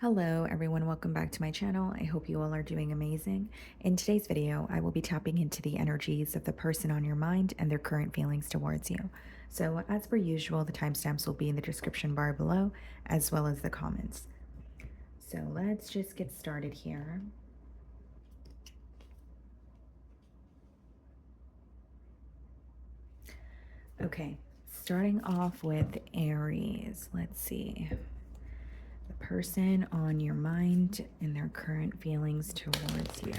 Hello everyone, welcome back to my channel. I hope you all are doing amazing. In today's video, I will be tapping into the energies of the person on your mind and their current feelings towards you. So as per usual, the timestamps will be in the description bar below, as well as the comments. So let's just get started here. Okay, starting off with Aries. Let's see. The person on your mind and their current feelings towards you.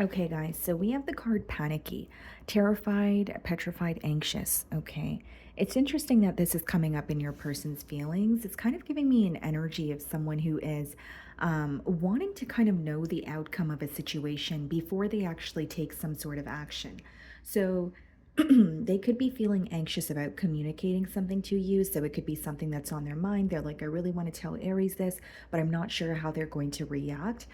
Okay, guys, so we have the card panicky, terrified, petrified, anxious. Okay, it's interesting that this is coming up in your person's feelings. It's kind of giving me an energy of someone who is wanting to kind of know the outcome of a situation before they actually take some sort of action. So, they could be feeling anxious about communicating something to you. So it could be something that's on their mind. They're like, I really want to tell Aries this, but I'm not sure how they're going to react,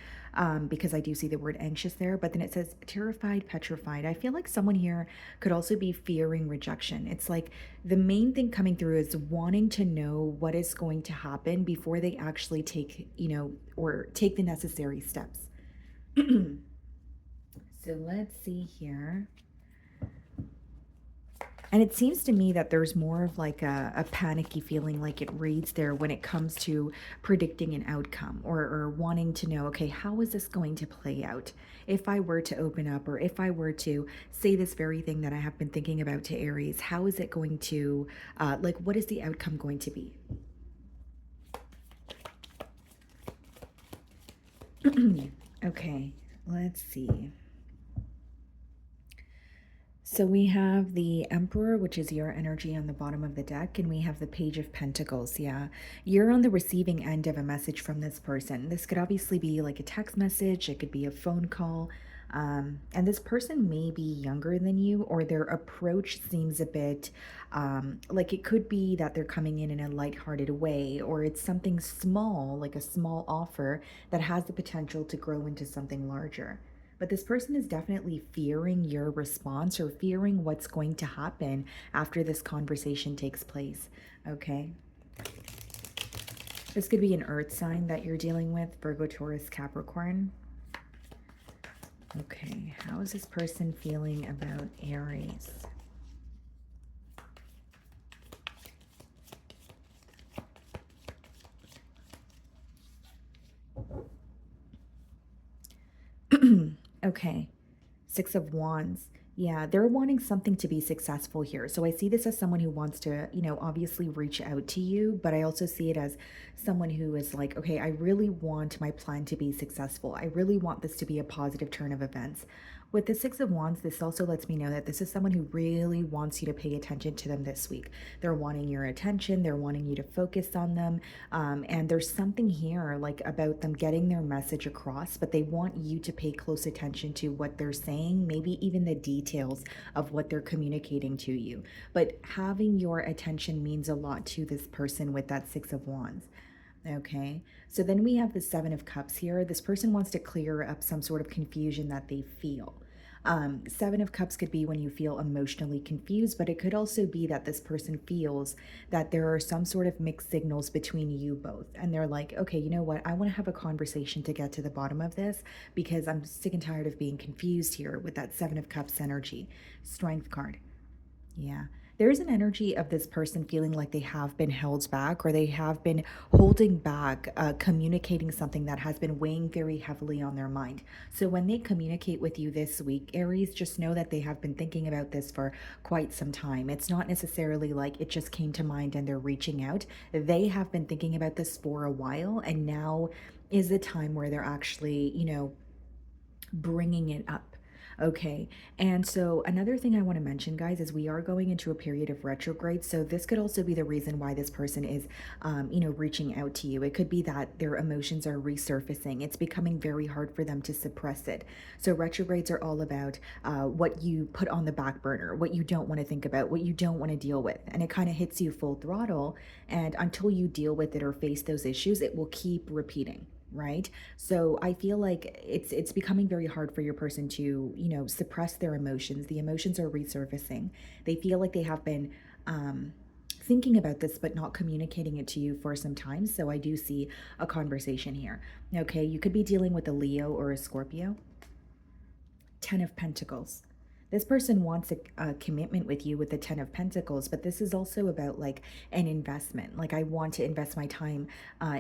because I do see the word anxious there. But then it says terrified, petrified. I feel like someone here could also be fearing rejection. It's like the main thing coming through is wanting to know what is going to happen before they actually take, or take the necessary steps. So let's see here. And it seems to me that there's more of like a panicky feeling, like it reads there when it comes to predicting an outcome, or wanting to know, okay, how is this going to play out? If I were to open up, or if I were to say this very thing that I have been thinking about to Aries, how is it going to, like, what is the outcome going to be? Okay, let's see. So we have the Emperor, which is your energy on the bottom of the deck, and we have the Page of Pentacles. Yeah, you're on the receiving end of a message from this person. This could obviously be like a text message, it could be a phone call. And this person may be younger than you, or their approach seems a bit like it could be that they're coming in a lighthearted way, or it's something small, like a small offer that has the potential to grow into something larger. But this person is definitely fearing your response, or fearing what's going to happen after this conversation takes place. Okay. This could be an earth sign that you're dealing with, Virgo, Taurus, Capricorn. Okay. How is this person feeling about Aries? Okay. Six of Wands. Yeah, they're wanting something to be successful here. So I see this as someone who wants to, obviously reach out to you, but I also see it as someone who is like, okay, I really want my plan to be successful. I really want this to be a positive turn of events. With the Six of Wands, this also lets me know that this is someone who really wants you to pay attention to them this week. They're wanting your attention, they're wanting you to focus on them. And there's something here like about them getting their message across, but they want you to pay close attention to what they're saying, maybe even the details of what they're communicating to you. But having your attention means a lot to this person with that Six of Wands. Okay, so then we have the Seven of Cups here. This person wants to clear up some sort of confusion that they feel. Seven of Cups could be when you feel emotionally confused, but it could also be that this person feels that there are some sort of mixed signals between you both. And they're like, okay, you know what? I want to have a conversation to get to the bottom of this, because I'm sick and tired of being confused here with that Seven of Cups energy. Strength card. Yeah. There's an energy of this person feeling like they have been held back, or they have been holding back, communicating something that has been weighing very heavily on their mind. So when they communicate with you this week, Aries, just know that they have been thinking about this for quite some time. It's not necessarily like it just came to mind and they're reaching out. They have been thinking about this for a while, and now is the time where they're actually, bringing it up. Okay. And so another thing I want to mention, guys, is we are going into a period of retrograde. So this could also be the reason why this person is, reaching out to you. It could be that their emotions are resurfacing. It's becoming very hard for them to suppress it. So retrogrades are all about what you put on the back burner, what you don't want to think about, what you don't want to deal with. And it kind of hits you full throttle. And until you deal with it or face those issues, it will keep repeating, right? So I feel like it's becoming very hard for your person to, suppress their emotions. The emotions are resurfacing. They feel like they have been thinking about this but not communicating it to you for some time. So I do see a conversation here. Okay, you could be dealing with a Leo or a Scorpio. 10 of Pentacles. This person wants a commitment with you with the 10 of Pentacles, but this is also about like an investment. Like, I want to invest my time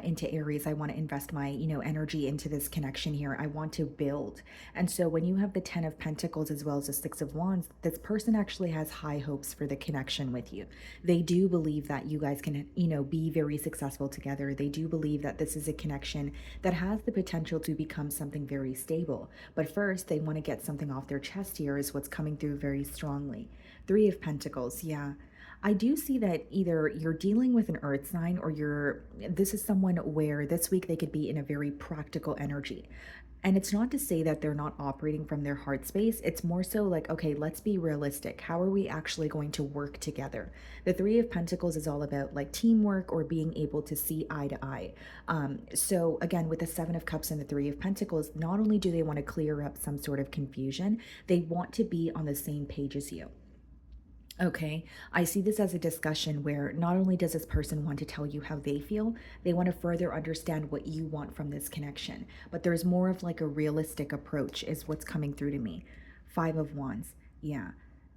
into Aries. I want to invest my, energy into this connection here. I want to build. And so when you have the 10 of Pentacles as well as the 6 of Wands, this person actually has high hopes for the connection with you. They do believe that you guys can, be very successful together. They do believe that this is a connection that has the potential to become something very stable. But first, they want to get something off their chest here, is what's coming through very strongly. 3 of Pentacles, yeah. I do see that either you're dealing with an earth sign or this is someone where this week they could be in a very practical energy. And it's not to say that they're not operating from their heart space. It's more so like, okay, let's be realistic. How are we actually going to work together? The 3 of Pentacles is all about like teamwork or being able to see eye to eye. So again, with the 7 of Cups and the 3 of Pentacles, not only do they want to clear up some sort of confusion, they want to be on the same page as you. Okay, I see this as a discussion where not only does this person want to tell you how they feel, they want to further understand what you want from this connection. But there's more of like a realistic approach, is what's coming through to me. 5 of Wands. Yeah.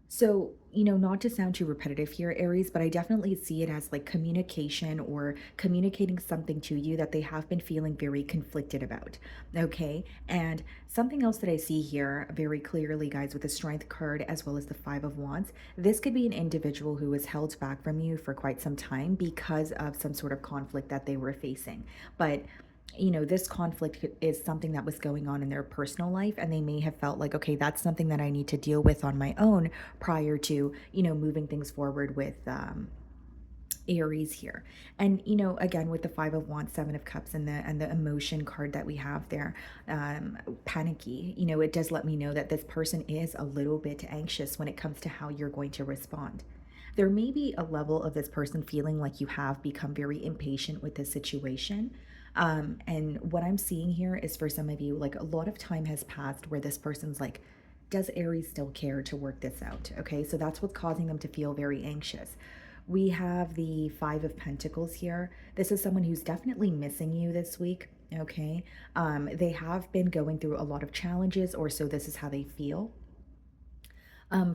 So, not to sound too repetitive here, Aries, but I definitely see it as like communication or communicating something to you that they have been feeling very conflicted about. Okay. And something else that I see here very clearly, guys, with the Strength card as well as the 5 of Wands, this could be an individual who was held back from you for quite some time because of some sort of conflict that they were facing. But this conflict is something that was going on in their personal life, and they may have felt like, okay, that's something that I need to deal with on my own prior to, moving things forward with Aries here. And again, with the 5 of Wands, 7 of Cups, and the emotion card that we have there, panicky, it does let me know that this person is a little bit anxious when it comes to how you're going to respond. There may be a level of this person feeling like you have become very impatient with the situation. And what I'm seeing here is, for some of you, like, a lot of time has passed where this person's like, does Aries still care to work this out? Okay, so that's what's causing them to feel very anxious. We have the 5 of Pentacles here. This is someone who's definitely missing you this week. Okay, they have been going through a lot of challenges, or so this is how they feel.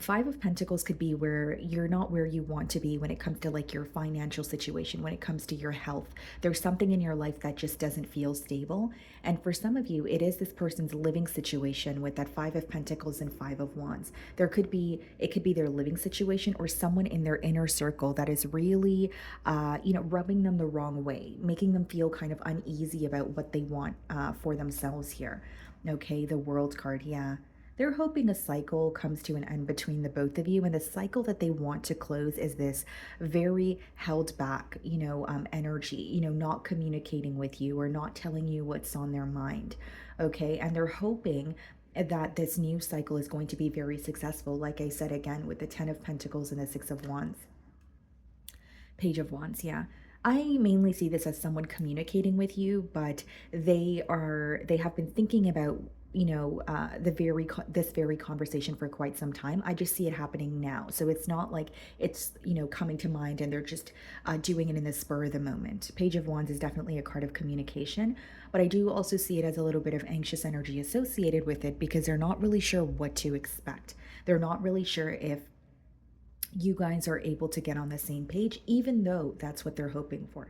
5 of Pentacles could be where you're not where you want to be when it comes to like your financial situation, when it comes to your health. There's something in your life that just doesn't feel stable. And for some of you, it is this person's living situation with that 5 of Pentacles and 5 of Wands. It could be their living situation or someone in their inner circle that is really, rubbing them the wrong way, making them feel kind of uneasy about what they want for themselves here. Okay, the World card, yeah. They're hoping a cycle comes to an end between the both of you, and the cycle that they want to close is this very held back, energy, not communicating with you or not telling you what's on their mind. Okay, and they're hoping that this new cycle is going to be very successful, like I said, again, with the 10 of Pentacles and the 6 of Wands. Page of Wands, yeah. I mainly see this as someone communicating with you, but they have been thinking about, this very conversation for quite some time. I just see it happening now. So it's not like it's, coming to mind and they're just doing it in the spur of the moment. Page of Wands is definitely a card of communication, but I do also see it as a little bit of anxious energy associated with it, because they're not really sure what to expect. They're not really sure if you guys are able to get on the same page, even though that's what they're hoping for.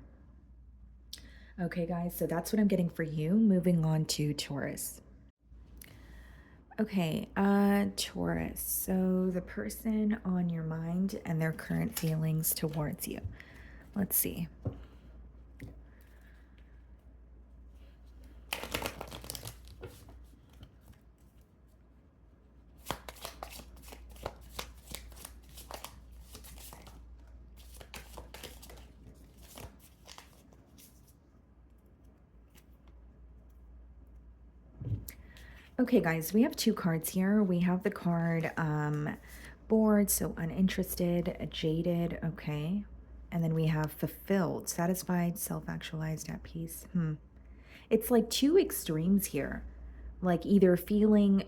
Okay, guys, so that's what I'm getting for you. Moving on to Taurus. Okay, Taurus. So the person on your mind and their current feelings towards you. Let's see. Okay, guys, we have two cards here. We have the card bored, so uninterested, jaded, okay. And then we have fulfilled, satisfied, self-actualized, at peace. It's like two extremes here. Like either feeling,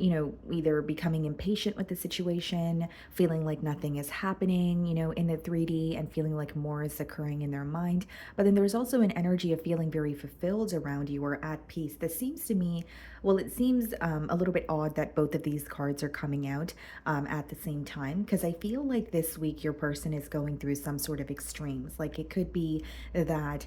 either becoming impatient with the situation, feeling like nothing is happening, in the 3D, and feeling like more is occurring in their mind. But then there's also an energy of feeling very fulfilled around you or at peace. This seems to me, well, it seems a little bit odd that both of these cards are coming out at the same time, because I feel like this week your person is going through some sort of extremes. Like it could be that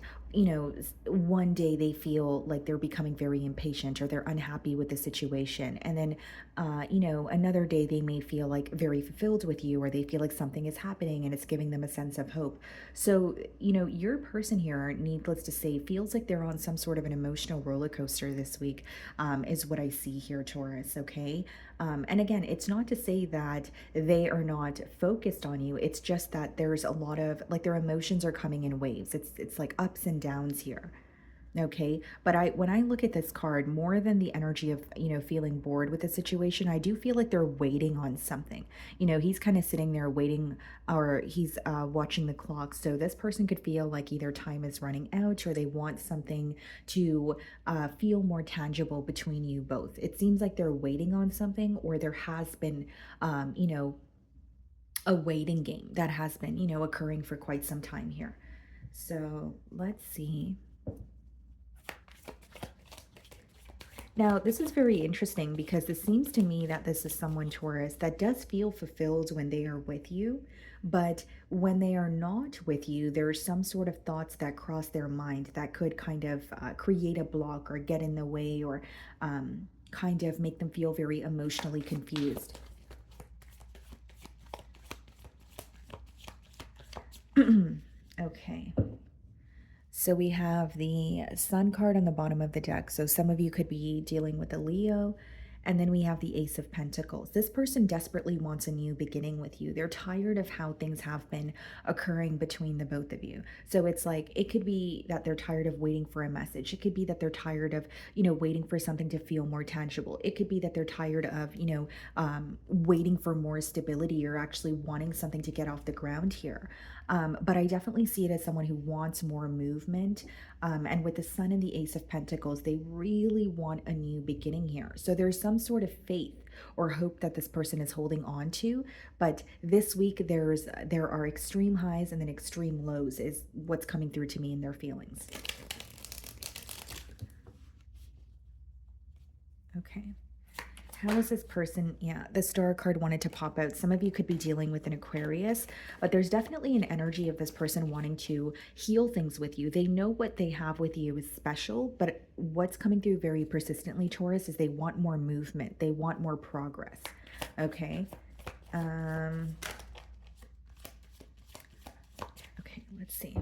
one day they feel like they're becoming very impatient or they're unhappy with the situation. And then, another day they may feel like very fulfilled with you or they feel like something is happening and it's giving them a sense of hope. So, your person here, needless to say, feels like they're on some sort of an emotional roller coaster this week, is what I see here, Taurus, okay? And again, it's not to say that they are not focused on you. It's just that there's a lot of like their emotions are coming in waves. It's like ups and downs here. Okay, but I when I look at this card, more than the energy of, feeling bored with the situation, I do feel like they're waiting on something. He's kind of sitting there waiting, or he's watching the clock. So this person could feel like either time is running out or they want something to feel more tangible between you both. It seems like they're waiting on something, or there has been, a waiting game that has been, occurring for quite some time here. So let's see. Now, this is very interesting because it seems to me that this is someone, Taurus, that does feel fulfilled when they are with you. But when they are not with you, there are some sort of thoughts that cross their mind that could kind of create a block or get in the way, or kind of make them feel very emotionally confused. Okay. So we have the Sun card on the bottom of the deck. So some of you could be dealing with a Leo. And then we have the Ace of Pentacles. This person desperately wants a new beginning with you. They're tired of how things have been occurring between the both of you. So it's like, it could be that they're tired of waiting for a message. It could be that they're tired of, waiting for something to feel more tangible. It could be that they're tired of, waiting for more stability or actually wanting something to get off the ground here. But I definitely see it as someone who wants more movement. And with the Sun and the Ace of Pentacles, they really want a new beginning here. So there's some sort of faith or hope that this person is holding on to. But this week, there are extreme highs and then extreme lows is what's coming through to me in their feelings. Okay. How is this person? Yeah, the Star card wanted to pop out. Some of you could be dealing with an Aquarius, but there's definitely an energy of this person wanting to heal things with you. They know what they have with you is special, but what's coming through very persistently, Taurus, is they want more movement. They want more progress. Okay. Okay, let's see.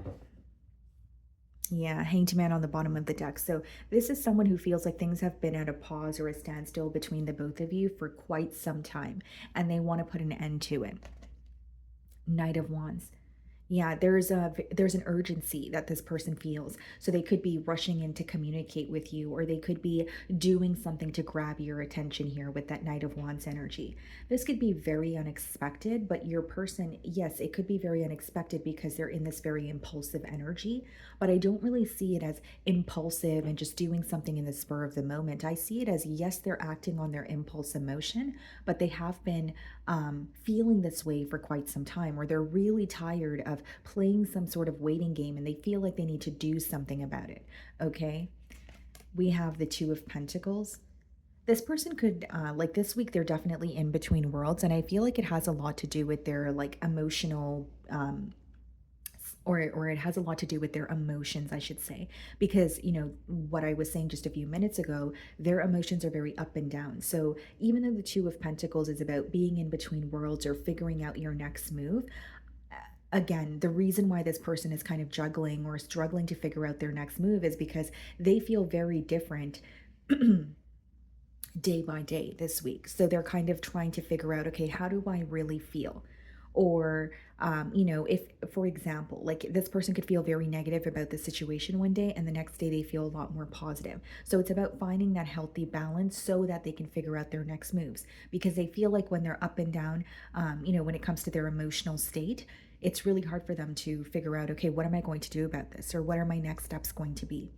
Yeah, Hanged Man on the bottom of the deck. So this is someone who feels like things have been at a pause or a standstill between the both of you for quite some time, and they want to put an end to it. Knight of Wands. Yeah, there's an urgency that this person feels. So they could be rushing in to communicate with you, or they could be doing something to grab your attention here with that Knight of Wands energy. This could be very unexpected, but your person, yes, it could be very unexpected because they're in this very impulsive energy, but I don't really see it as impulsive and just doing something in the spur of the moment. I see it as, yes, they're acting on their impulse emotion, but they have been feeling this way for quite some time, or they're really tired of playing some sort of waiting game and they feel like they need to do something about it. Okay. We have the Two of Pentacles. This person could, like this week, they're definitely in between worlds. And I feel like it has a lot to do with their like emotional, or it has a lot to do with their emotions, I should say, because what I was saying just a few minutes ago, their emotions are very up and down. So even though the Two of Pentacles is about being in between worlds or figuring out your next move, again, the reason why this person is kind of juggling or struggling to figure out their next move is because they feel very different day by day this week. So they're kind of trying to figure out, okay, how do I really feel? Or, if, for example, like this person could feel very negative about the situation one day and the next day they feel a lot more positive. So it's about finding that healthy balance so that they can figure out their next moves, because they feel like when they're up and down, when it comes to their emotional state, it's really hard for them to figure out, okay, what am I going to do about this? Or what are my next steps going to be?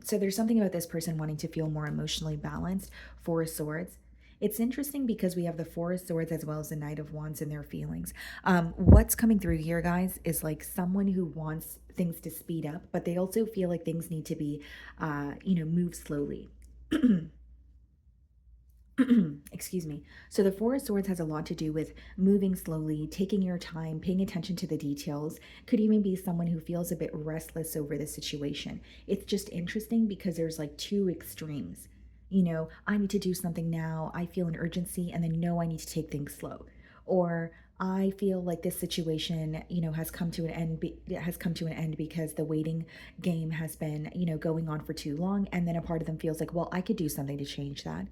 So there's something about this person wanting to feel more emotionally balanced. Four of Swords. It's interesting because we have the Four of Swords as well as the Knight of Wands in their feelings. What's coming through here, guys, is like someone who wants things to speed up, but they also feel like things need to be, move slowly. Excuse me. So the Four of Swords has a lot to do with moving slowly, taking your time, paying attention to the details. Could even be someone who feels a bit restless over the situation. It's just interesting because there's like two extremes. I need to do something now. I feel an urgency, and then no, I need to take things slow. Or I feel like this situation, has come to an end. Has come to an end because the waiting game has been, going on for too long. And then a part of them feels like, well, I could do something to change that.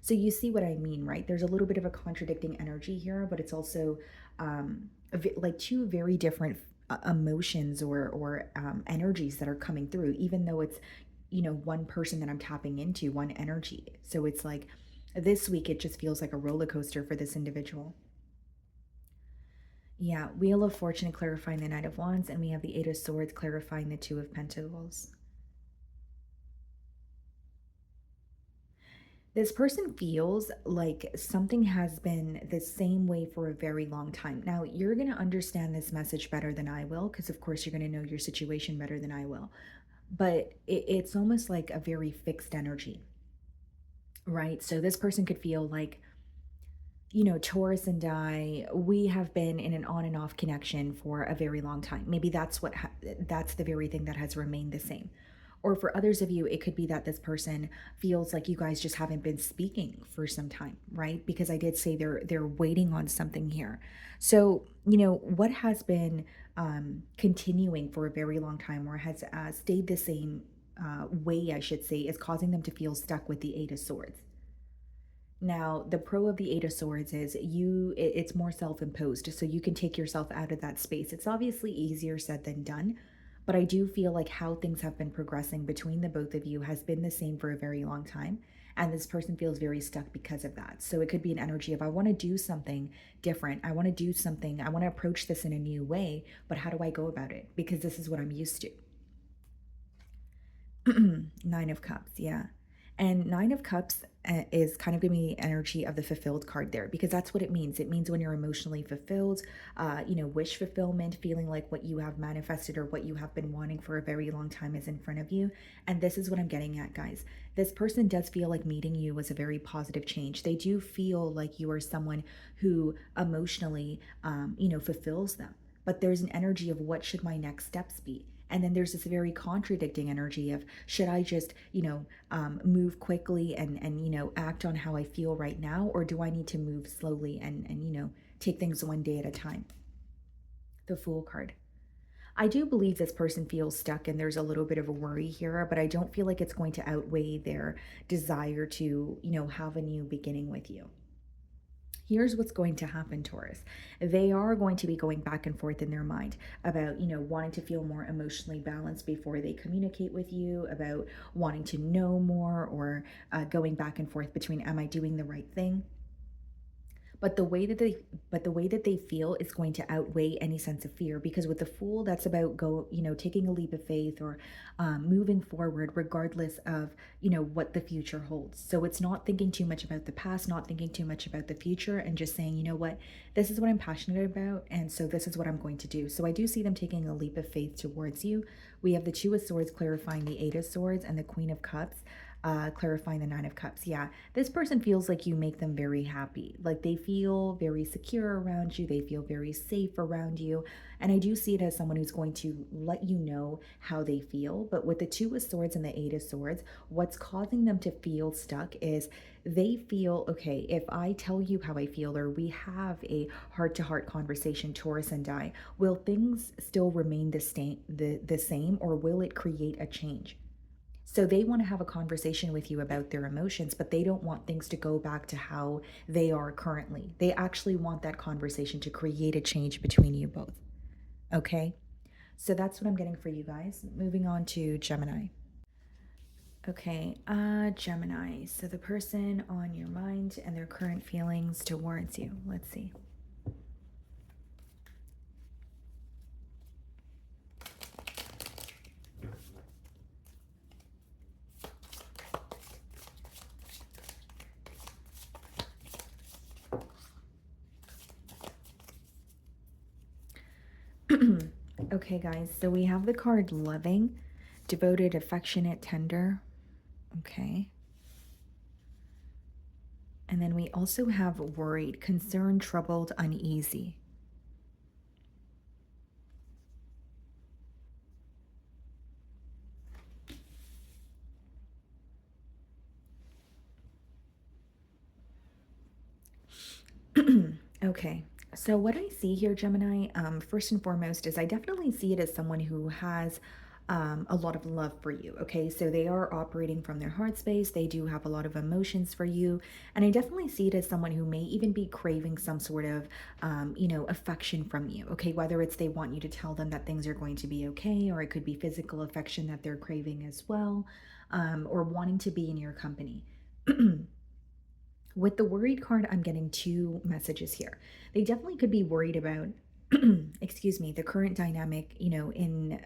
So you see what I mean, right? There's a little bit of a contradicting energy here, but it's also like two very different emotions or energies that are coming through, even though it's one person that I'm tapping into, one energy. So it's like this week it just feels like a roller coaster for this individual. Yeah, Wheel of Fortune clarifying the Knight of Wands, and we have the Eight of Swords clarifying the Two of Pentacles. This person feels like something has been the same way for a very long time. Now, you're going to understand this message better than I will, because of course you're going to know your situation better than I will. But it's almost like a very fixed energy, right? So this person could feel like, Taurus and I, we have been in an on and off connection for a very long time. Maybe that's the very thing that has remained the same. Or for others of you, it could be that this person feels like you guys just haven't been speaking for some time, right? Because I did say they're waiting on something here. So, what has been continuing for a very long time, or has stayed the same way, I should say, is causing them to feel stuck with the Eight of Swords. Now, the pro of the Eight of Swords is it's more self-imposed, so you can take yourself out of that space. It's obviously easier said than done, but I do feel like how things have been progressing between the both of you has been the same for a very long time, and this person feels very stuck because of that. So it could be an energy of, I want to do something different. I want to do something. I want to approach this in a new way, but how do I go about it? Because this is what I'm used to. Nine of Cups, yeah. And Nine of Cups is kind of giving me the energy of the fulfilled card there, because that's what it means. It means when you're emotionally fulfilled, wish fulfillment, feeling like what you have manifested or what you have been wanting for a very long time is in front of you. And this is what I'm getting at, guys. This person does feel like meeting you was a very positive change. They do feel like you are someone who emotionally, fulfills them. But there's an energy of, what should my next steps be? And then there's this very contradicting energy of, should I just move quickly and act on how I feel right now, or do I need to move slowly and take things one day at a time? The Fool card. I do believe this person feels stuck and there's a little bit of a worry here, but I don't feel like it's going to outweigh their desire to have a new beginning with you. Here's what's going to happen, Taurus. They are going to be going back and forth in their mind about, wanting to feel more emotionally balanced before they communicate with you, about wanting to know more, or going back and forth between, am I doing the right thing? But the way that they feel is going to outweigh any sense of fear, because with the Fool, that's about taking a leap of faith, or moving forward regardless of what the future holds. So it's not thinking too much about the past, not thinking too much about the future, and just saying, what, this is what I'm passionate about, and so this is what I'm going to do. So I do see them taking a leap of faith towards you. We have the Two of Swords clarifying the Eight of Swords, and the Queen of Cups clarifying the Nine of Cups. Yeah, this person feels like you make them very happy. Like they feel very secure around you. They feel very safe around you. And I do see it as someone who's going to let you know how they feel. But with the Two of Swords and the Eight of Swords, what's causing them to feel stuck is they feel, okay, if I tell you how I feel, or we have a heart-to-heart conversation, Taurus and I, will things still remain the same, or will it create a change? So they want to have a conversation with you about their emotions, but they don't want things to go back to how they are currently. They actually want that conversation to create a change between you both. Okay? So that's what I'm getting for you guys. Moving on to Gemini. Okay, Gemini. So the person on your mind and their current feelings towards you. Let's see. Okay, guys, so we have the card loving, devoted, affectionate, tender. Okay. And then we also have worried, concerned, troubled, uneasy. Okay, so what I see here, Gemini, first and foremost, is I definitely see it as someone who has a lot of love for you. Okay, so they are operating from their heart space. They do have a lot of emotions for you. And I definitely see it as someone who may even be craving some sort of, affection from you. Okay, whether it's they want you to tell them that things are going to be okay, or it could be physical affection that they're craving as well, or wanting to be in your company. With the worried card, I'm getting two messages here. They definitely could be worried about, excuse me, the current dynamic, in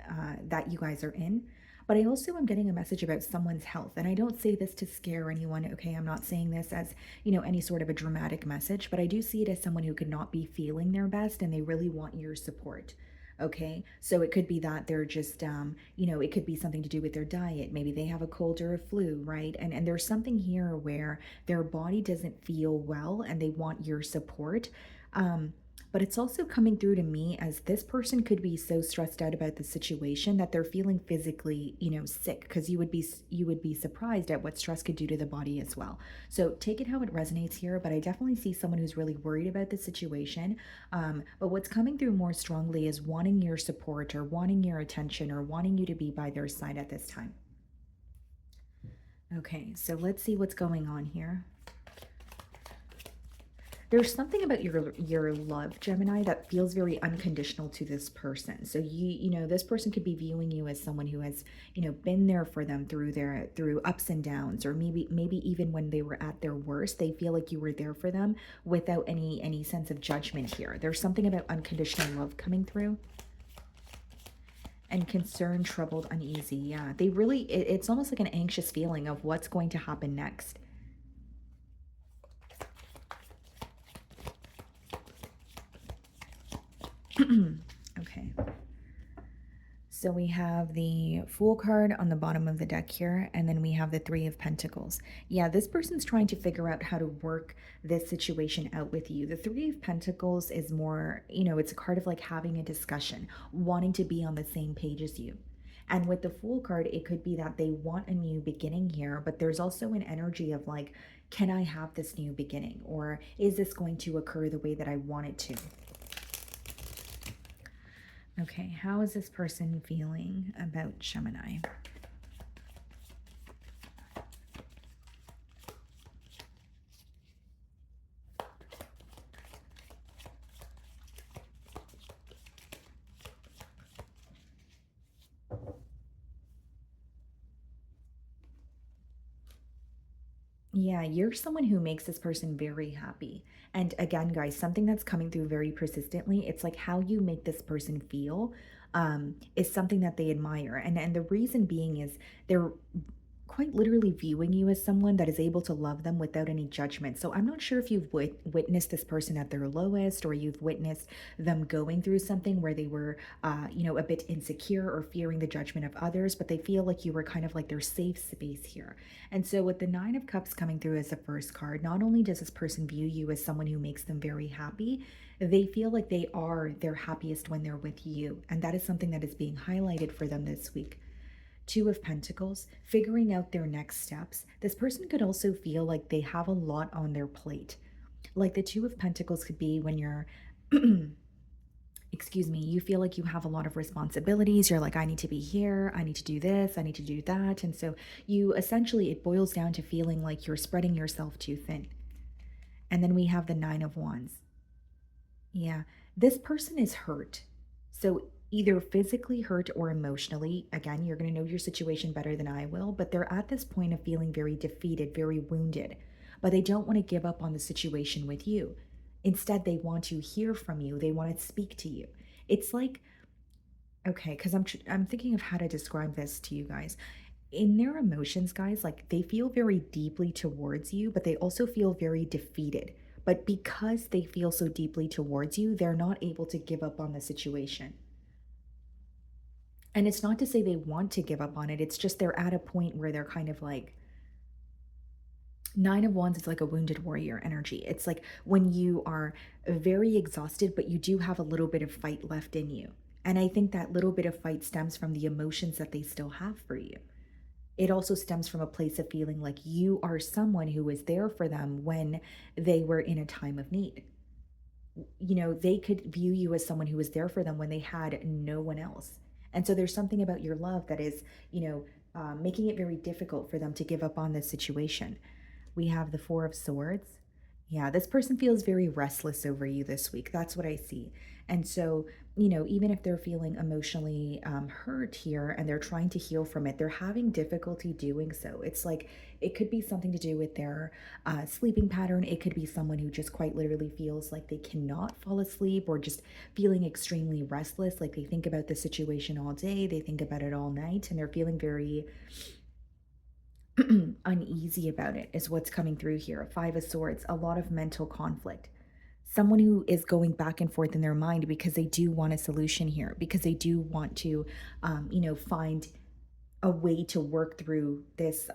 that you guys are in. But I also am getting a message about someone's health. And I don't say this to scare anyone, okay? I'm not saying this as, any sort of a dramatic message, but I do see it as someone who could not be feeling their best and they really want your support. Okay, so it could be that they're just, it could be something to do with their diet. Maybe they have a cold or a flu, right? And there's something here where their body doesn't feel well and they want your support. Um, but it's also coming through to me as this person could be so stressed out about the situation that they're feeling physically, sick, because you would be surprised at what stress could do to the body as well. So take it how it resonates here, but I definitely see someone who's really worried about the situation. But what's coming through more strongly is wanting your support or wanting your attention or wanting you to be by their side at this time. Okay, so let's see what's going on here. There's something about your love, Gemini, that feels very unconditional to this person. So this person could be viewing you as someone who has, been there for them through ups and downs, or maybe even when they were at their worst, they feel like you were there for them without any sense of judgment here. There's something about unconditional love coming through. And concerned, troubled, uneasy. Yeah, they really, it's almost like an anxious feeling of what's going to happen next. Okay. So we have the Fool card on the bottom of the deck here, and then we have the Three of Pentacles. Yeah, this person's trying to figure out how to work this situation out with you. The Three of Pentacles is more, it's a card of like having a discussion, wanting to be on the same page as you. And with the Fool card, it could be that they want a new beginning here, but there's also an energy of like, can I have this new beginning? Or is this going to occur the way that I want it to? Okay, how is this person feeling about Gemini? Yeah, you're someone who makes this person very happy. And again, guys, something that's coming through very persistently, it's like how you make this person feel is something that they admire. And the reason being is they're quite literally viewing you as someone that is able to love them without any judgment. So I'm not sure if you've witnessed this person at their lowest, or you've witnessed them going through something where they were, a bit insecure or fearing the judgment of others, but they feel like you were kind of like their safe space here. And so with the Nine of Cups coming through as the first card, not only does this person view you as someone who makes them very happy, they feel like they are their happiest when they're with you. And that is something that is being highlighted for them this week. Two of Pentacles, figuring out their next steps. This person could also feel like they have a lot on their plate. Like the Two of Pentacles could be when you're, excuse me, you feel like you have a lot of responsibilities. You're like, I need to be here, I need to do this, I need to do that. And so you essentially, it boils down to feeling like you're spreading yourself too thin. And then we have the Nine of Wands. Yeah, this person is hurt. So either physically hurt or emotionally. Again, you're going to know your situation better than I will, but they're at this point of feeling very defeated, very wounded, but they don't want to give up on the situation with you. Instead, they want to hear from you. They want to speak to you. It's like, okay, because I'm thinking of how to describe this to you guys. In their emotions, guys, like they feel very deeply towards you, but they also feel very defeated. But because they feel so deeply towards you, they're not able to give up on the situation. And it's not to say they want to give up on it, it's just they're at a point where they're kind of like, Nine of Wands is like a wounded warrior energy. It's like when you are very exhausted, but you do have a little bit of fight left in you. And I think that little bit of fight stems from the emotions that they still have for you. It also stems from a place of feeling like you are someone who was there for them when they were in a time of need. You know, they could view you as someone who was there for them when they had no one else. And so there's something about your love that is, making it very difficult for them to give up on this situation. We have the Four of Swords. Yeah, this person feels very restless over you this week. That's what I see. And so, even if they're feeling emotionally hurt here and they're trying to heal from it, they're having difficulty doing so. It's like it could be something to do with their sleeping pattern. It could be someone who just quite literally feels like they cannot fall asleep or just feeling extremely restless. Like they think about the situation all day, they think about it all night, and they're feeling very uneasy about it, is what's coming through here. Five of Swords, a lot of mental conflict. Someone who is going back and forth in their mind because they do want a solution here, because they do want to, find a way to work through this,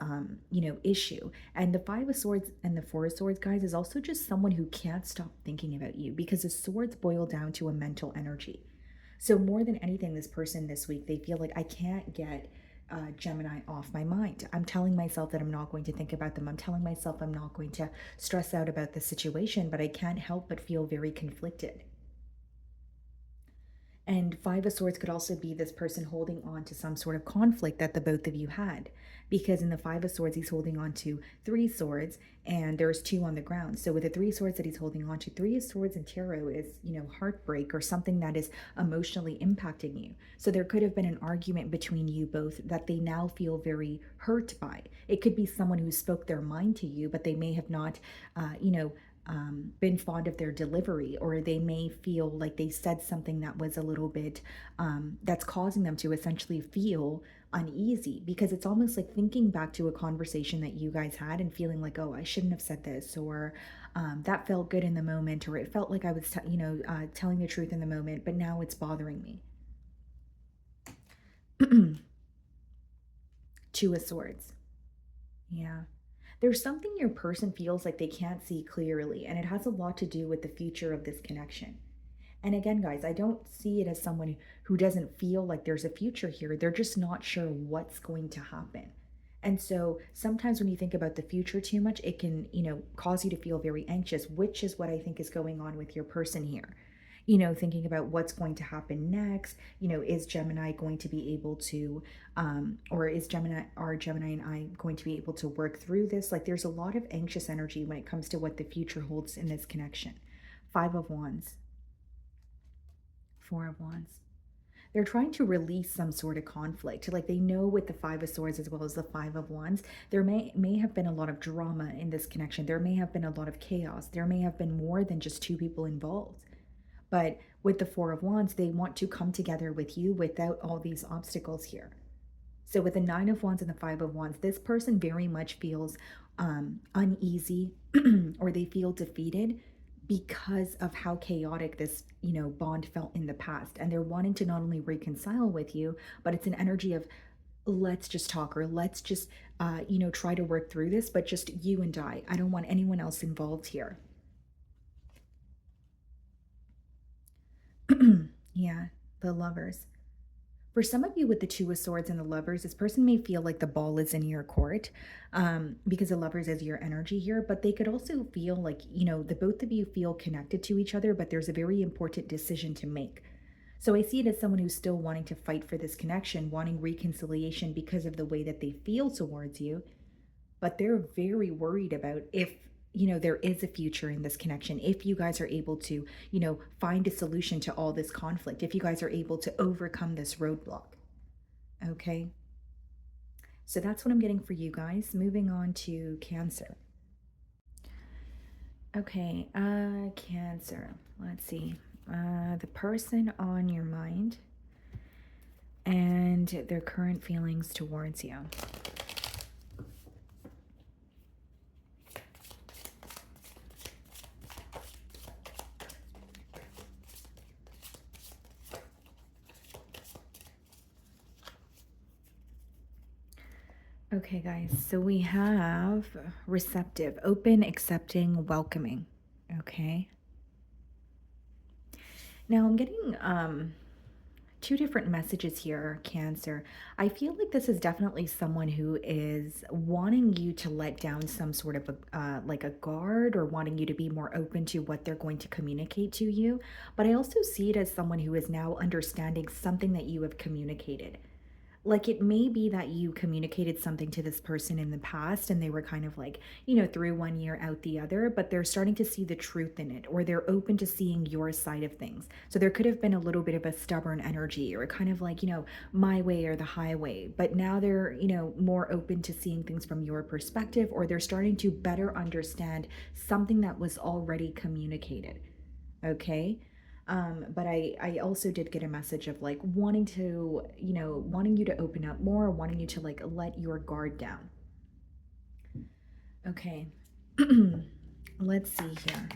issue. And the Five of Swords and the Four of Swords, guys, is also just someone who can't stop thinking about you because the swords boil down to a mental energy. So more than anything, this person this week, they feel like I can't get Gemini off my mind. I'm telling myself that I'm not going to think about them. I'm telling myself I'm not going to stress out about the situation, but I can't help but feel very conflicted. And Five of Swords could also be this person holding on to some sort of conflict that the both of you had. Because in the Five of Swords, he's holding on to three swords and there's two on the ground. So with the three swords that he's holding on to, Three of Swords in tarot is, heartbreak or something that is emotionally impacting you. So there could have been an argument between you both that they now feel very hurt by. It could be someone who spoke their mind to you, but they may have not, been fond of their delivery, or they may feel like they said something that was a little bit that's causing them to essentially feel uneasy, because it's almost like thinking back to a conversation that you guys had and feeling like, oh, I shouldn't have said this, or that felt good in the moment, or it felt like I was telling the truth in the moment, but now it's bothering me. Two of Swords. Yeah. There's something your person feels like they can't see clearly, and it has a lot to do with the future of this connection. And again, guys, I don't see it as someone who doesn't feel like there's a future here. They're just not sure what's going to happen. And so sometimes when you think about the future too much, it can, cause you to feel very anxious, which is what I think is going on with your person here. Thinking about what's going to happen next. Is Gemini going to be able to, or are Gemini and I going to be able to work through this? Like there's a lot of anxious energy when it comes to what the future holds in this connection. Five of Wands, Four of Wands. They're trying to release some sort of conflict. Like they know with the Five of Swords as well as the Five of Wands, there may have been a lot of drama in this connection. There may have been a lot of chaos. There may have been more than just two people involved. But with the Four of Wands, they want to come together with you without all these obstacles here. So with the Nine of Wands and the Five of Wands, this person very much feels uneasy or they feel defeated because of how chaotic this, bond felt in the past. And they're wanting to not only reconcile with you, but it's an energy of let's just talk, or let's just, try to work through this, but just you and I. I don't want anyone else involved here. Yeah, the Lovers. For some of you with the Two of Swords and the Lovers, this person may feel like the ball is in your court, because the Lovers is your energy here, but they could also feel like, the both of you feel connected to each other, but there's a very important decision to make. So I see it as someone who's still wanting to fight for this connection, wanting reconciliation because of the way that they feel towards you, but they're very worried about if, there is a future in this connection, if you guys are able to, find a solution to all this conflict, if you guys are able to overcome this roadblock. Okay? So that's what I'm getting for you guys. Moving on to Cancer. Okay, Cancer. Let's see. The person on your mind and their current feelings towards you. Okay, guys, so we have receptive, open, accepting, welcoming. Okay. Now I'm getting two different messages here, Cancer. I feel like this is definitely someone who is wanting you to let down some sort of like a guard, or wanting you to be more open to what they're going to communicate to you. But I also see it as someone who is now understanding something that you have communicated. Like, it may be that you communicated something to this person in the past and they were kind of like, through one ear out the other, but they're starting to see the truth in it, or they're open to seeing your side of things. So there could have been a little bit of a stubborn energy, or kind of like, my way or the highway, but now they're, more open to seeing things from your perspective, or they're starting to better understand something that was already communicated. Okay. But I also did get a message of like wanting to, wanting you to open up more, wanting you to like let your guard down. Okay. Let's see here.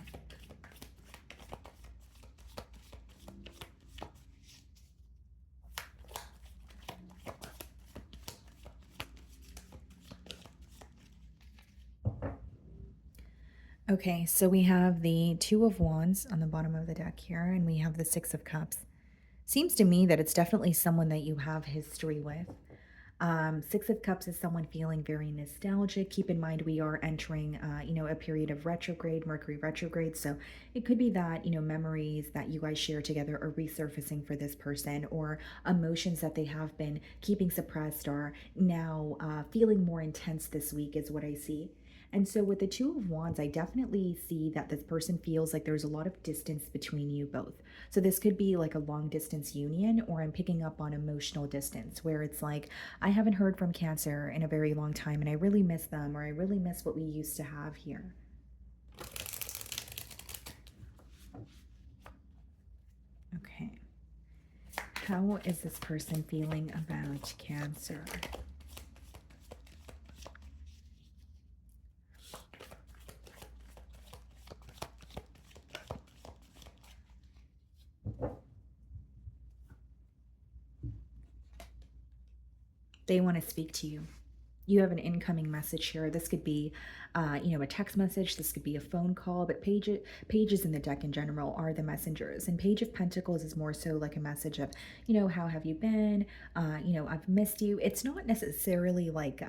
Okay, so we have the Two of Wands on the bottom of the deck here, and we have the Six of Cups. Seems to me that it's definitely someone that you have history with. Six of Cups is someone feeling very nostalgic. Keep in mind, we are entering, a period of retrograde, Mercury retrograde. So it could be that, memories that you guys share together are resurfacing for this person, or emotions that they have been keeping suppressed are now feeling more intense this week, is what I see. And so with the Two of Wands, I definitely see that this person feels like there's a lot of distance between you both. So this could be like a long distance union, or I'm picking up on emotional distance, where it's like, I haven't heard from Cancer in a very long time and I really miss them, or I really miss what we used to have here. Okay. How is this person feeling about Cancer? They want to speak to you. You have an incoming message here. This could be, a text message. This could be a phone call. But pages in the deck in general are the messengers. And Page of Pentacles is more so like a message of, how have you been? I've missed you. It's not necessarily like,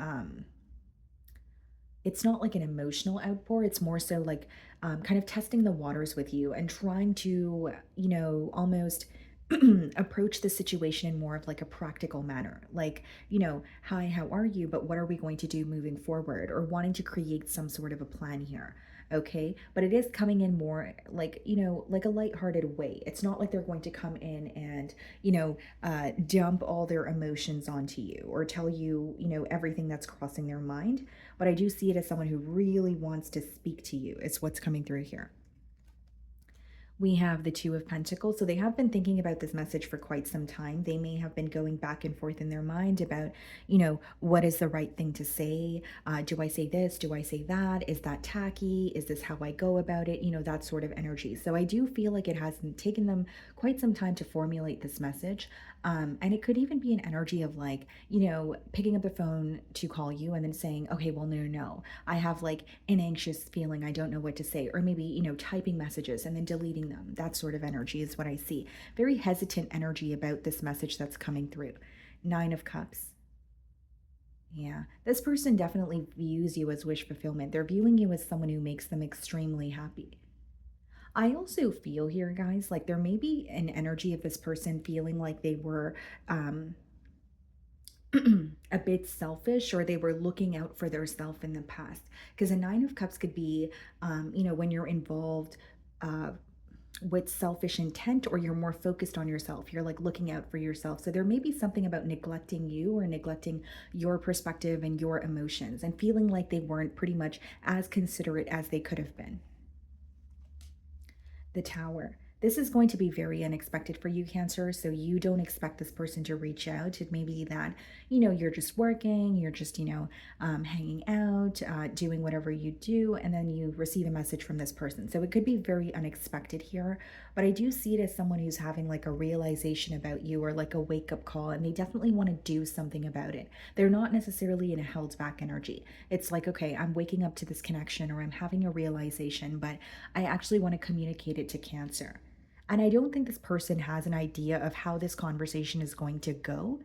it's not like an emotional outpour. It's more so like kind of testing the waters with you and trying to, almost approach the situation in more of like a practical manner. Like, hi, how are you? But what are we going to do moving forward? Or wanting to create some sort of a plan here. Okay. But it is coming in more like, like a lighthearted way. It's not like they're going to come in and, dump all their emotions onto you, or tell you, everything that's crossing their mind. But I do see it as someone who really wants to speak to you, is what's coming through here. We have the Two of Pentacles. So they have been thinking about this message for quite some time. They may have been going back and forth in their mind about, what is the right thing to say? Do I say this? Do I say that? Is that tacky? Is this how I go about it? That sort of energy. So I do feel like it has taken them quite some time to formulate this message. And it could even be an energy of like, picking up the phone to call you and then saying, okay, well, no, no, no. I have like an anxious feeling. I don't know what to say. Or maybe, typing messages and then deleting them. That sort of energy is what I see. Very hesitant energy about this message that's coming through. Nine of Cups. Yeah, this person definitely views you as wish fulfillment. They're viewing you as someone who makes them extremely happy. I also feel here, guys, like there may be an energy of this person feeling like they were um, a bit selfish, or they were looking out for their self in the past. Because a Nine of Cups could be, when you're involved uh, with selfish intent, or you're more focused on yourself. You're like looking out for yourself. So there may be something about neglecting you, or neglecting your perspective and your emotions, and feeling like they weren't pretty much as considerate as they could have been. The Tower. This is going to be very unexpected for you, Cancer. So you don't expect this person to reach out. It may be that, you're just working, you're just, hanging out, doing whatever you do, and then you receive a message from this person. So it could be very unexpected here. But I do see it as someone who's having like a realization about you, or like a wake up call, and they definitely want to do something about it. They're not necessarily in a held back energy. It's like, okay, I'm waking up to this connection, or I'm having a realization, but I actually want to communicate it to Cancer. And I don't think this person has an idea of how this conversation is going to go,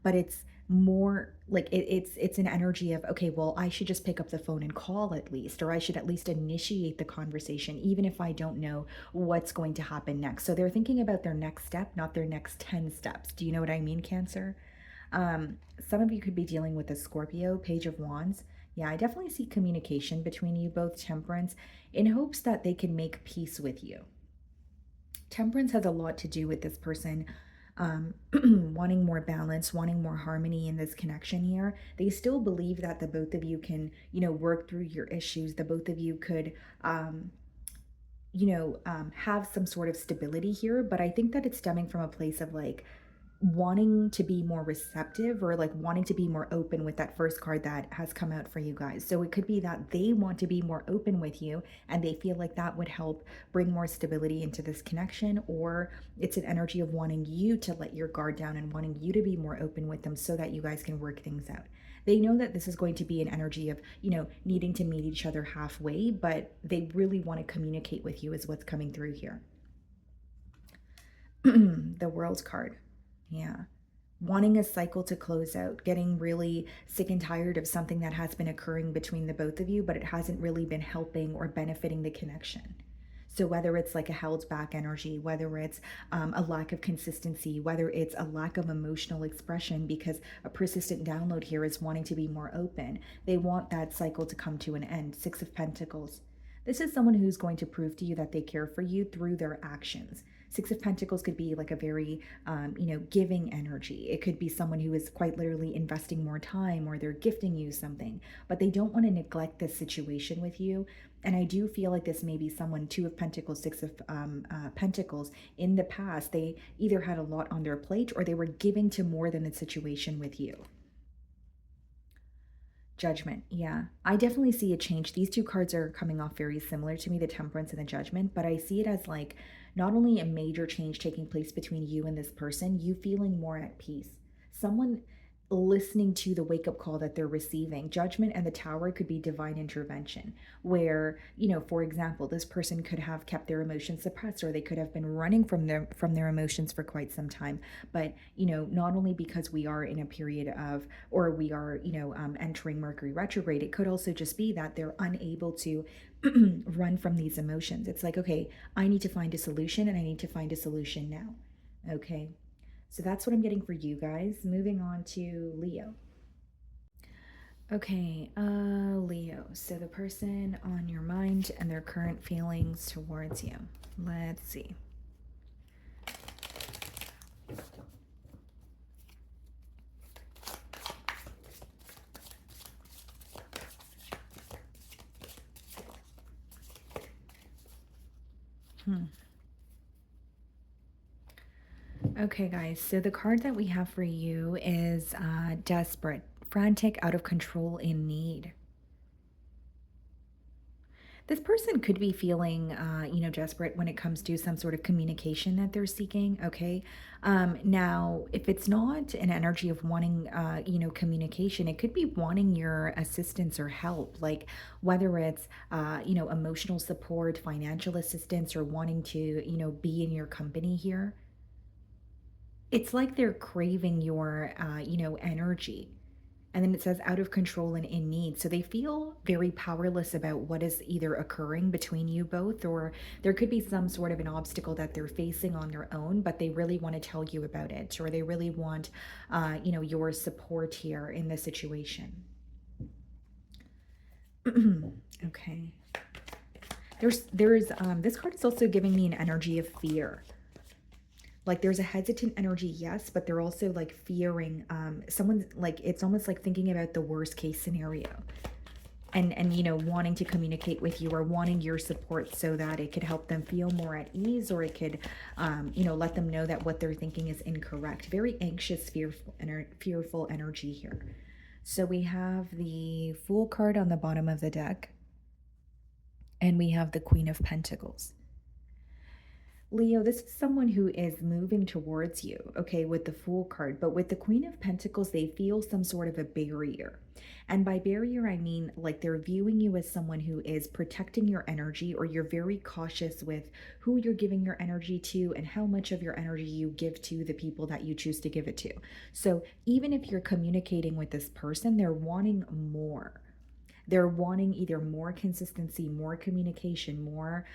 but it's more like it's an energy of, okay, well, I should just pick up the phone and call at least, or I should at least initiate the conversation, even if I don't know what's going to happen next. So they're thinking about their next step, not their next 10 steps. Do you know what I mean, Cancer? Some of you could be dealing with a Scorpio, Page of Wands. Yeah, I definitely see communication between you both, Temperance, in hopes that they can make peace with you. Temperance has a lot to do with this person wanting more balance, wanting more harmony in this connection here. They still believe that the both of you can, work through your issues. The both of you could, have some sort of stability here. But I think that it's stemming from a place of like wanting to be more receptive, or like wanting to be more open with that first card that has come out for you guys. So it could be that they want to be more open with you, and they feel like that would help bring more stability into this connection, or it's an energy of wanting you to let your guard down and wanting you to be more open with them so that you guys can work things out. They know that this is going to be an energy of, needing to meet each other halfway, but they really want to communicate with you, is what's coming through here. The World card. Yeah. Wanting a cycle to close out, getting really sick and tired of something that has been occurring between the both of you, but it hasn't really been helping or benefiting the connection. So, whether it's like a held back energy, whether it's a lack of consistency, whether it's a lack of emotional expression, because a persistent download here is wanting to be more open. They want that cycle to come to an end. Six of Pentacles. This is someone who's going to prove to you that they care for you through their actions. Six of Pentacles could be like a very, giving energy. It could be someone who is quite literally investing more time, or they're gifting you something, but they don't want to neglect this situation with you. And I do feel like this may be someone, Two of Pentacles, Six of Pentacles. In the past, they either had a lot on their plate, or they were giving to more than the situation with you. Judgment. Yeah, I definitely see a change. These two cards are coming off very similar to me, the Temperance and the Judgment, but I see it as like not only a major change taking place between you and this person, you feeling more at peace. Someone listening to the wake up call that they're receiving. Judgment and the Tower could be divine intervention, where, for example, this person could have kept their emotions suppressed, or they could have been running from their emotions for quite some time. But, not only because we are in a period of, or we are, entering Mercury retrograde, it could also just be that they're unable to run from these emotions. It's like, okay, I need to find a solution, and I need to find a solution now. Okay. So that's what I'm getting for you guys. Moving on to Leo. Okay, Leo. So the person on your mind and their current feelings towards you. Let's see. Okay, guys, so the card that we have for you is desperate, frantic, out of control, in need. This person could be feeling, desperate when it comes to some sort of communication that they're seeking. Okay. Now, if it's not an energy of wanting, communication, it could be wanting your assistance or help, like whether it's, emotional support, financial assistance, or wanting to, be in your company here. It's like they're craving your, energy. And then it says out of control and in need. So they feel very powerless about what is either occurring between you both, or there could be some sort of an obstacle that they're facing on their own, but they really want to tell you about it, or they really want, your support here in this situation. Okay. There's this card is also giving me an energy of fear. Like there's a hesitant energy, yes, but they're also like fearing someone's like, it's almost like thinking about the worst case scenario, and wanting to communicate with you or wanting your support so that it could help them feel more at ease, or it could let them know that what they're thinking is incorrect. Very anxious, fearful energy here. So we have the Fool card on the bottom of the deck, and we have the Queen of Pentacles. Leo, this is someone who is moving towards you, okay, with the Fool card. But with the Queen of Pentacles, they feel some sort of a barrier. And by barrier, I mean like they're viewing you as someone who is protecting your energy, or you're very cautious with who you're giving your energy to and how much of your energy you give to the people that you choose to give it to. So even if you're communicating with this person, they're wanting more. They're wanting either more consistency, more communication, more,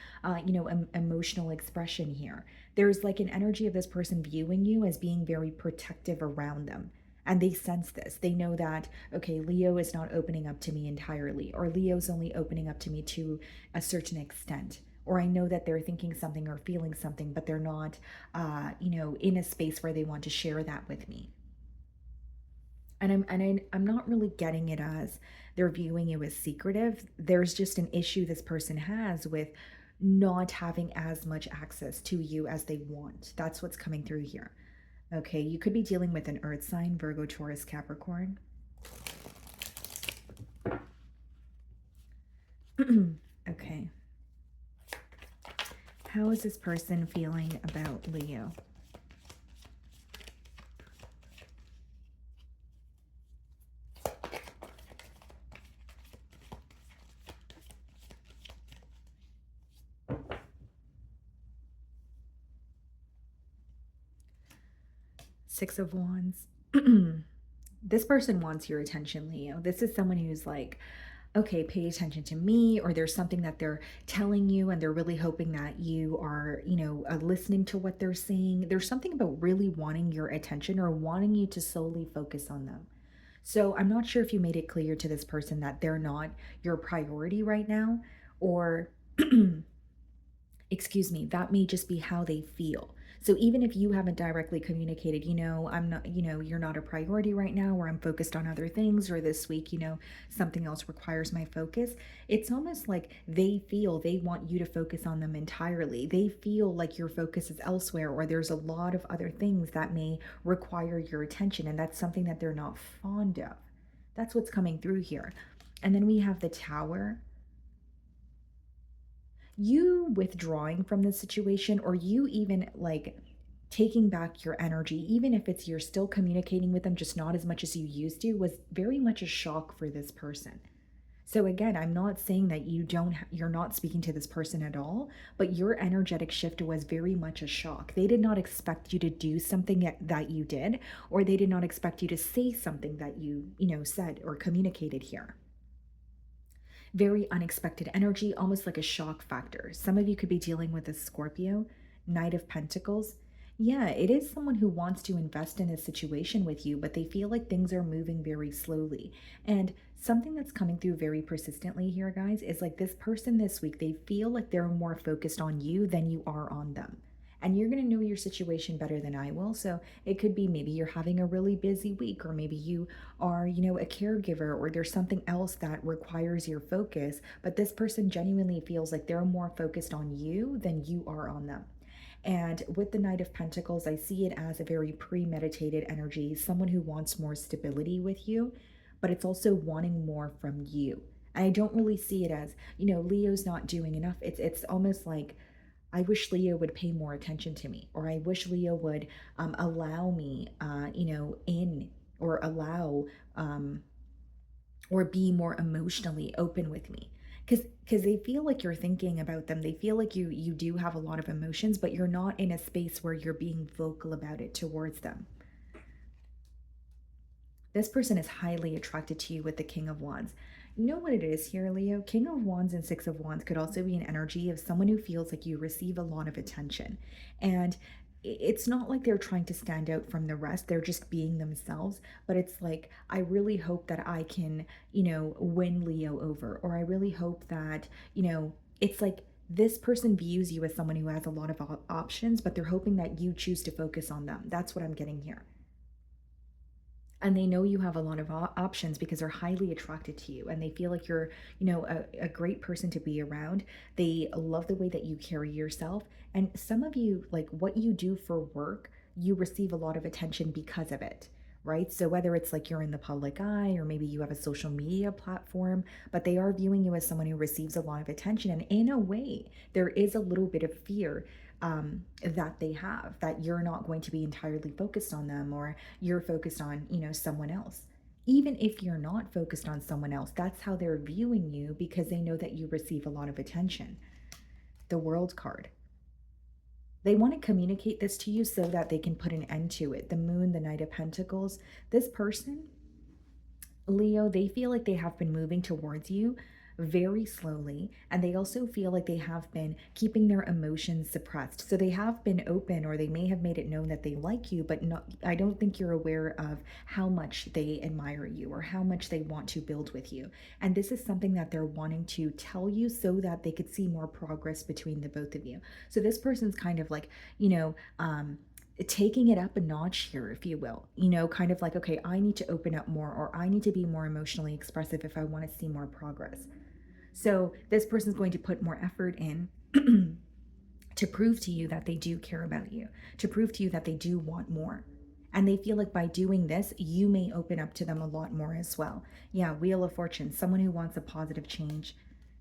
emotional expression here. There's like an energy of this person viewing you as being very protective around them. And they sense this. They know that, okay, Leo is not opening up to me entirely, or Leo's only opening up to me to a certain extent. Or I know that they're thinking something or feeling something, but they're not, in a space where they want to share that with me. I'm not really getting it as they're viewing you as secretive. There's just an issue this person has with not having as much access to you as they want. That's what's coming through here. Okay, you could be dealing with an earth sign, Virgo, Taurus, Capricorn. Okay. How is this person feeling about Leo? Six of Wands. This person wants your attention, Leo. This is someone who's like, okay, pay attention to me, or there's something that they're telling you and they're really hoping that you are, listening to what they're saying. There's something about really wanting your attention or wanting you to solely focus on them. So I'm not sure if you made it clear to this person that they're not your priority right now, or excuse me, that may just be how they feel. So even if you haven't directly communicated, I'm not, you're not a priority right now, or I'm focused on other things, or this week, something else requires my focus. It's almost like they feel they want you to focus on them entirely. They feel like your focus is elsewhere, or there's a lot of other things that may require your attention. And that's something that they're not fond of. That's what's coming through here. And then we have the Tower. You withdrawing from the situation, or you even like taking back your energy, even if it's you're still communicating with them, just not as much as you used to, was very much a shock for this person. So again, I'm not saying that you're not speaking to this person at all, but your energetic shift was very much a shock. They did not expect you to do something that you did, or they did not expect you to say something that you said or communicated here. Very unexpected energy, almost like a shock factor. Some of you could be dealing with a Scorpio, Knight of Pentacles. Yeah, it is someone who wants to invest in a situation with you, but they feel like things are moving very slowly. And something that's coming through very persistently here, guys, is like this person this week, they feel like they're more focused on you than you are on them. And you're going to know your situation better than I will. So it could be maybe you're having a really busy week, or maybe you are, a caregiver, or there's something else that requires your focus. But this person genuinely feels like they're more focused on you than you are on them. And with the Knight of Pentacles, I see it as a very premeditated energy, someone who wants more stability with you, but it's also wanting more from you. And I don't really see it as, Leo's not doing enough. It's almost like, I wish Leo would pay more attention to me, or I wish Leo would allow me, in, or allow, or be more emotionally open with me. Because they feel like you're thinking about them. They feel like you do have a lot of emotions, but you're not in a space where you're being vocal about it towards them. This person is highly attracted to you with the King of Wands. You know what it is here, Leo? King of Wands and Six of Wands could also be an energy of someone who feels like you receive a lot of attention. And it's not like they're trying to stand out from the rest, they're just being themselves. But it's like, I really hope that I can, win Leo over. Or I really hope that, it's like this person views you as someone who has a lot of options, but they're hoping that you choose to focus on them. That's what I'm getting here. And they know you have a lot of options because they're highly attracted to you and they feel like you're a great person to be around. They love the way that you carry yourself, and some of you, like what you do for work, you receive a lot of attention because of it, right? So whether it's like you're in the public eye or maybe you have a social media platform, but they are viewing you as someone who receives a lot of attention, and in a way there is a little bit of fear that they have, that you're not going to be entirely focused on them, or you're focused on, someone else. Even if you're not focused on someone else, that's how they're viewing you because they know that you receive a lot of attention. The World card. They want to communicate this to you so that they can put an end to it. The Moon, the Knight of Pentacles. This person, Leo, they feel like they have been moving towards you very slowly, and they also feel like they have been keeping their emotions suppressed. So they have been open, or they may have made it known that they like you, but not, I don't think you're aware of how much they admire you or how much they want to build with you. And this is something that they're wanting to tell you so that they could see more progress between the both of you. So this person's kind of like, taking it up a notch here, if you will, kind of like, okay, I need to open up more, or I need to be more emotionally expressive if I want to see more progress. So this person's going to put more effort in to prove to you that they do care about you, to prove to you that they do want more. And they feel like by doing this, you may open up to them a lot more as well. Yeah, Wheel of Fortune, someone who wants a positive change.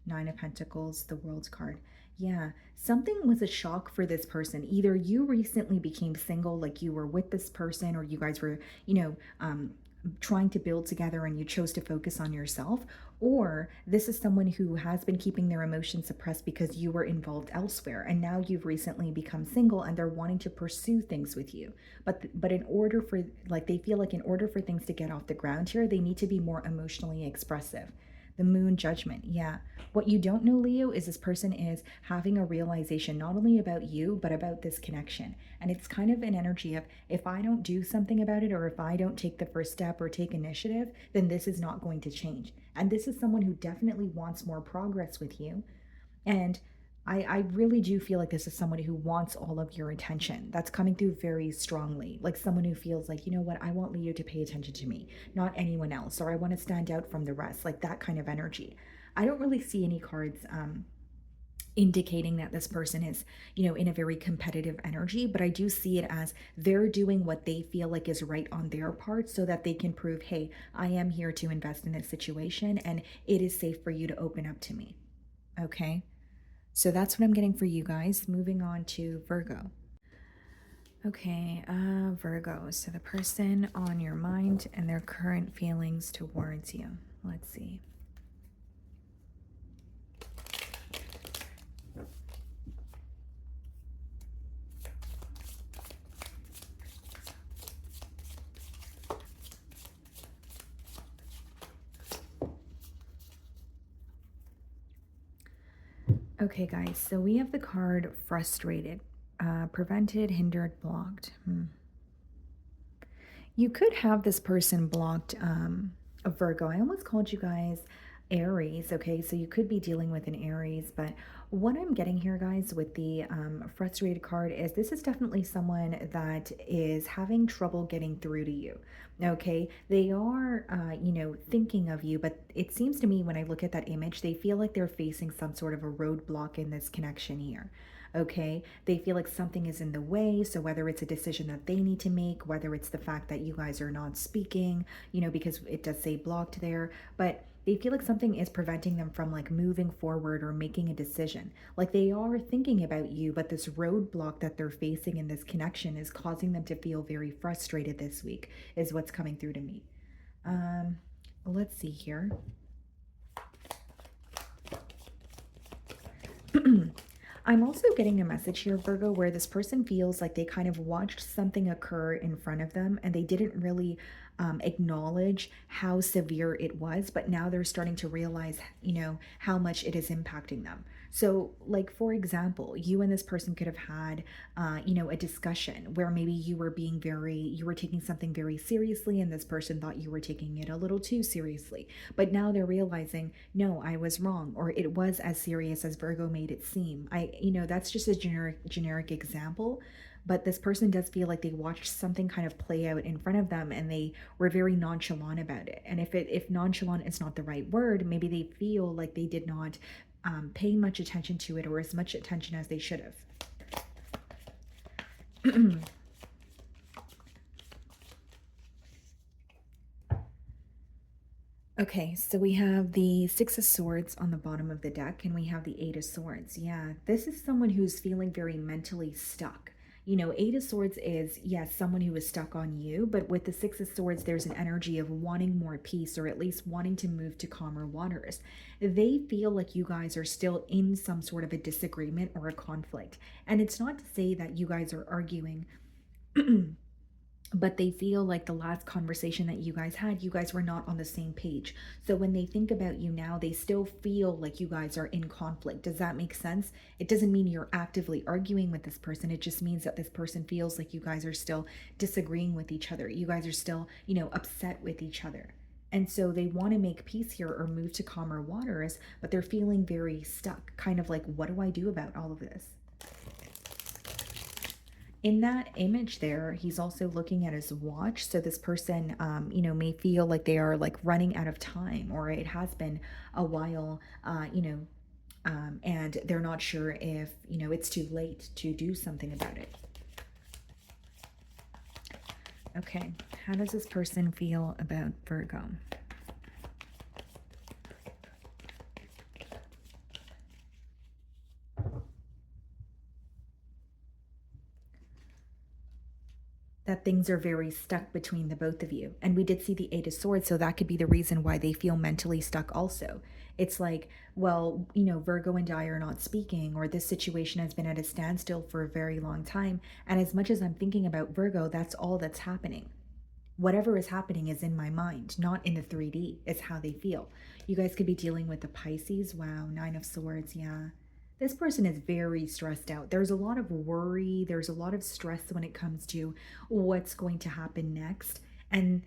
Nine of Pentacles, the World card. Yeah, something was a shock for this person. Either you recently became single, like you were with this person, or you guys were, trying to build together and you chose to focus on yourself, or this is someone who has been keeping their emotions suppressed because you were involved elsewhere and now you've recently become single and they're wanting to pursue things with you. But in order for, like, they feel like in order for things to get off the ground here, they need to be more emotionally expressive. The Moon, Judgment. Yeah. What you don't know, Leo, is this person is having a realization not only about you, but about this connection. And it's kind of an energy of, if I don't do something about it, or if I don't take the first step or take initiative, then this is not going to change. And this is someone who definitely wants more progress with you. And I really do feel like this is somebody who wants all of your attention. That's coming through very strongly. Like someone who feels like, you know what, I want Leo to pay attention to me, not anyone else, or I want to stand out from the rest, like that kind of energy. I don't really see any cards indicating that this person is, in a very competitive energy, but I do see it as they're doing what they feel like is right on their part so that they can prove, hey, I am here to invest in this situation and it is safe for you to open up to me. Okay. So that's what I'm getting for you guys. Moving on to Virgo. Okay, Virgo. So the person on your mind and their current feelings towards you. Let's see. Okay, guys, so we have the card Frustrated, prevented, hindered, blocked. You could have this person blocked, a Virgo. I almost called you guys Aries, okay? So you could be dealing with an Aries, but what I'm getting here, guys, with the frustrated card is this is definitely someone that is having trouble getting through to you, okay? They are, thinking of you, but it seems to me when I look at that image, they feel like they're facing some sort of a roadblock in this connection here. Okay, they feel like something is in the way. So whether it's a decision that they need to make, whether it's the fact that you guys are not speaking, because it does say blocked there, but they feel like something is preventing them from like moving forward or making a decision. Like they are thinking about you, but this roadblock that they're facing in this connection is causing them to feel very frustrated this week, is what's coming through to me. Let's see here. I'm also getting a message here, Virgo, where this person feels like they kind of watched something occur in front of them and they didn't really acknowledge how severe it was, but now they're starting to realize, how much it is impacting them. So, like, for example, you and this person could have had, a discussion where maybe you were taking something very seriously, and this person thought you were taking it a little too seriously. But now they're realizing, no, I was wrong, or it was as serious as Virgo made it seem. That's just a generic example. But this person does feel like they watched something kind of play out in front of them and they were very nonchalant about it. And if nonchalant is not the right word, maybe they feel like they did not pay much attention to it or as much attention as they should have. Okay, so we have the Six of Swords on the bottom of the deck, and we have the Eight of Swords. Yeah, this is someone who's feeling very mentally stuck. Eight of Swords is, yes, someone who is stuck on you, but with the Six of Swords, there's an energy of wanting more peace or at least wanting to move to calmer waters. They feel like you guys are still in some sort of a disagreement or a conflict. And it's not to say that you guys are arguing. But they feel like the last conversation that you guys had, you guys were not on the same page. So when they think about you now, they still feel like you guys are in conflict. Does that make sense? It doesn't mean you're actively arguing with this person. It just means that this person feels like you guys are still disagreeing with each other. You guys are still, upset with each other. And so they want to make peace here or move to calmer waters, but they're feeling very stuck, kind of like, what do I do about all of this? In that image there, he's also looking at his watch. So this person, may feel like they are like running out of time, or it has been a while, and they're not sure if, it's too late to do something about it. Okay, how does this person feel about Virgo? That things are very stuck between the both of you. And we did see the Eight of Swords, so that could be the reason why they feel mentally stuck also. It's like, well, Virgo and I are not speaking, or this situation has been at a standstill for a very long time. And as much as I'm thinking about Virgo, that's all that's happening. Whatever is happening is in my mind, not in the 3D. It's how they feel. You guys could be dealing with the Pisces. Wow, Nine of Swords, yeah. This person is very stressed out. There's a lot of worry. There's a lot of stress when it comes to what's going to happen next. And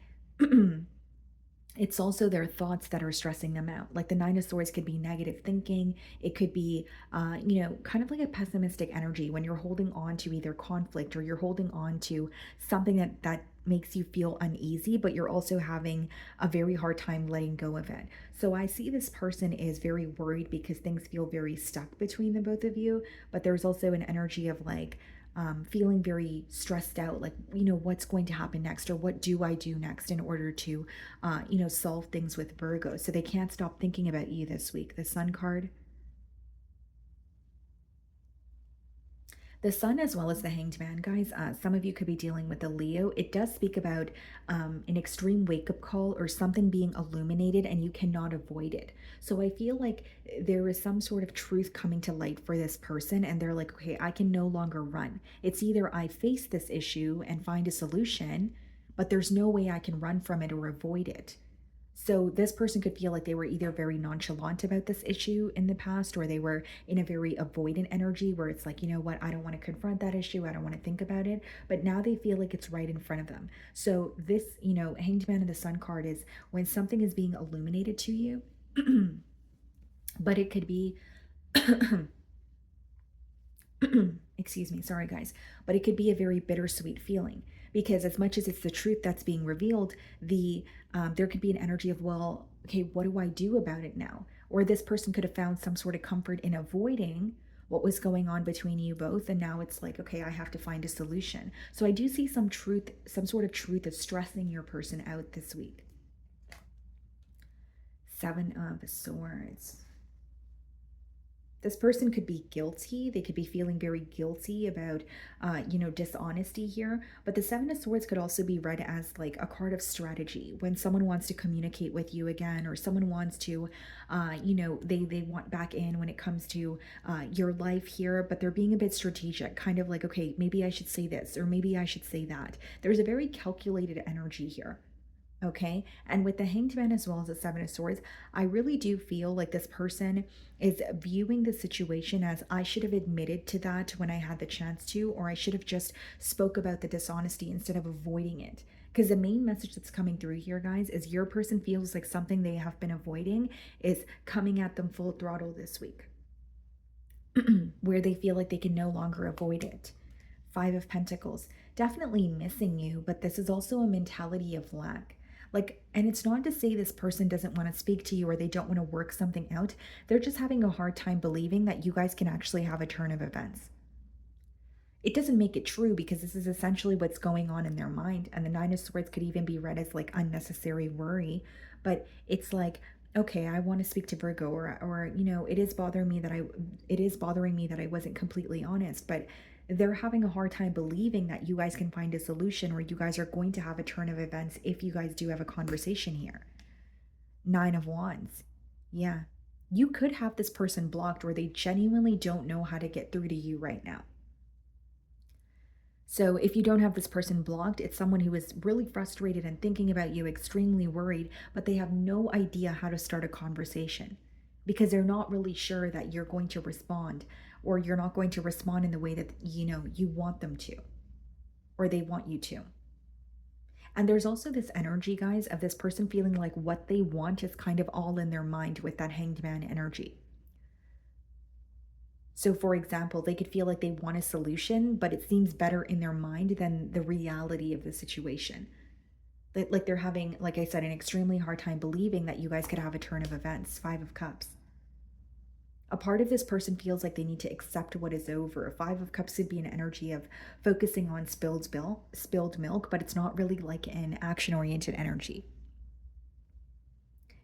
it's also their thoughts that are stressing them out. Like the Nine of Swords could be negative thinking. It could be, kind of like a pessimistic energy when you're holding on to either conflict or you're holding on to something that makes you feel uneasy, but you're also having a very hard time letting go of it. So I see this person is very worried because things feel very stuck between the both of you, but there's also an energy of like, feeling very stressed out, like, what's going to happen next, or what do I do next in order to, solve things with Virgo. So they can't stop thinking about you this week. The Sun card. The Sun as well as the Hanged Man, guys. Some of you could be dealing with a Leo. It does speak about an extreme wake-up call or something being illuminated and you cannot avoid it. So I feel like there is some sort of truth coming to light for this person and they're like, okay, I can no longer run. It's either I face this issue and find a solution, but there's no way I can run from it or avoid it. So this person could feel like they were either very nonchalant about this issue in the past, or they were in a very avoidant energy where it's like, you know what, I don't want to confront that issue. I don't want to think about it. But now they feel like it's right in front of them. So this, Hanged Man and the Sun card is when something is being illuminated to you, but it could be, excuse me, sorry guys, but it could be a very bittersweet feeling because as much as it's the truth that's being revealed, there could be an energy of, well, okay, what do I do about it now? Or this person could have found some sort of comfort in avoiding what was going on between you both, and now it's like, okay, I have to find a solution. So I do see some truth, some sort of truth of stressing your person out this week. Seven of Swords. This person could be guilty. They could be feeling very guilty about, dishonesty here. But the Seven of Swords could also be read as like a card of strategy when someone wants to communicate with you again, or someone wants to, they want back in when it comes to your life here. But they're being a bit strategic, kind of like, okay, maybe I should say this, or maybe I should say that. There's a very calculated energy here. Okay. And with the Hanged Man as well as the Seven of Swords, I really do feel like this person is viewing the situation as I should have admitted to that when I had the chance to, or I should have just spoke about the dishonesty instead of avoiding it. Because the main message that's coming through here, guys, is your person feels like something they have been avoiding is coming at them full throttle this week, where they feel like they can no longer avoid it. Five of Pentacles, definitely missing you, but this is also a mentality of lack. Like, and it's not to say this person doesn't want to speak to you or they don't want to work something out. They're just having a hard time believing that you guys can actually have a turn of events. It doesn't make it true because this is essentially what's going on in their mind. And the Nine of Swords could even be read as like unnecessary worry. But it's like, okay, I want to speak to Virgo, or it is bothering me that I wasn't completely honest, but they're having a hard time believing that you guys can find a solution, or you guys are going to have a turn of events if you guys do have a conversation here. Nine of Wands. Yeah. You could have this person blocked, or they genuinely don't know how to get through to you right now. So if you don't have this person blocked, it's someone who is really frustrated and thinking about you, extremely worried, but they have no idea how to start a conversation because they're not really sure that you're going to respond, or you're not going to respond in the way that you want them to, or they want you to. And there's also this energy, guys, of this person feeling like what they want is kind of all in their mind with that Hanged Man energy. So, for example, they could feel like they want a solution, but it seems better in their mind than the reality of the situation. Like they're having, like I said, an extremely hard time believing that you guys could have a turn of events. Five of Cups. A part of this person feels like they need to accept what is over. Five of Cups could be an energy of focusing on spilled milk, but it's not really like an action-oriented energy.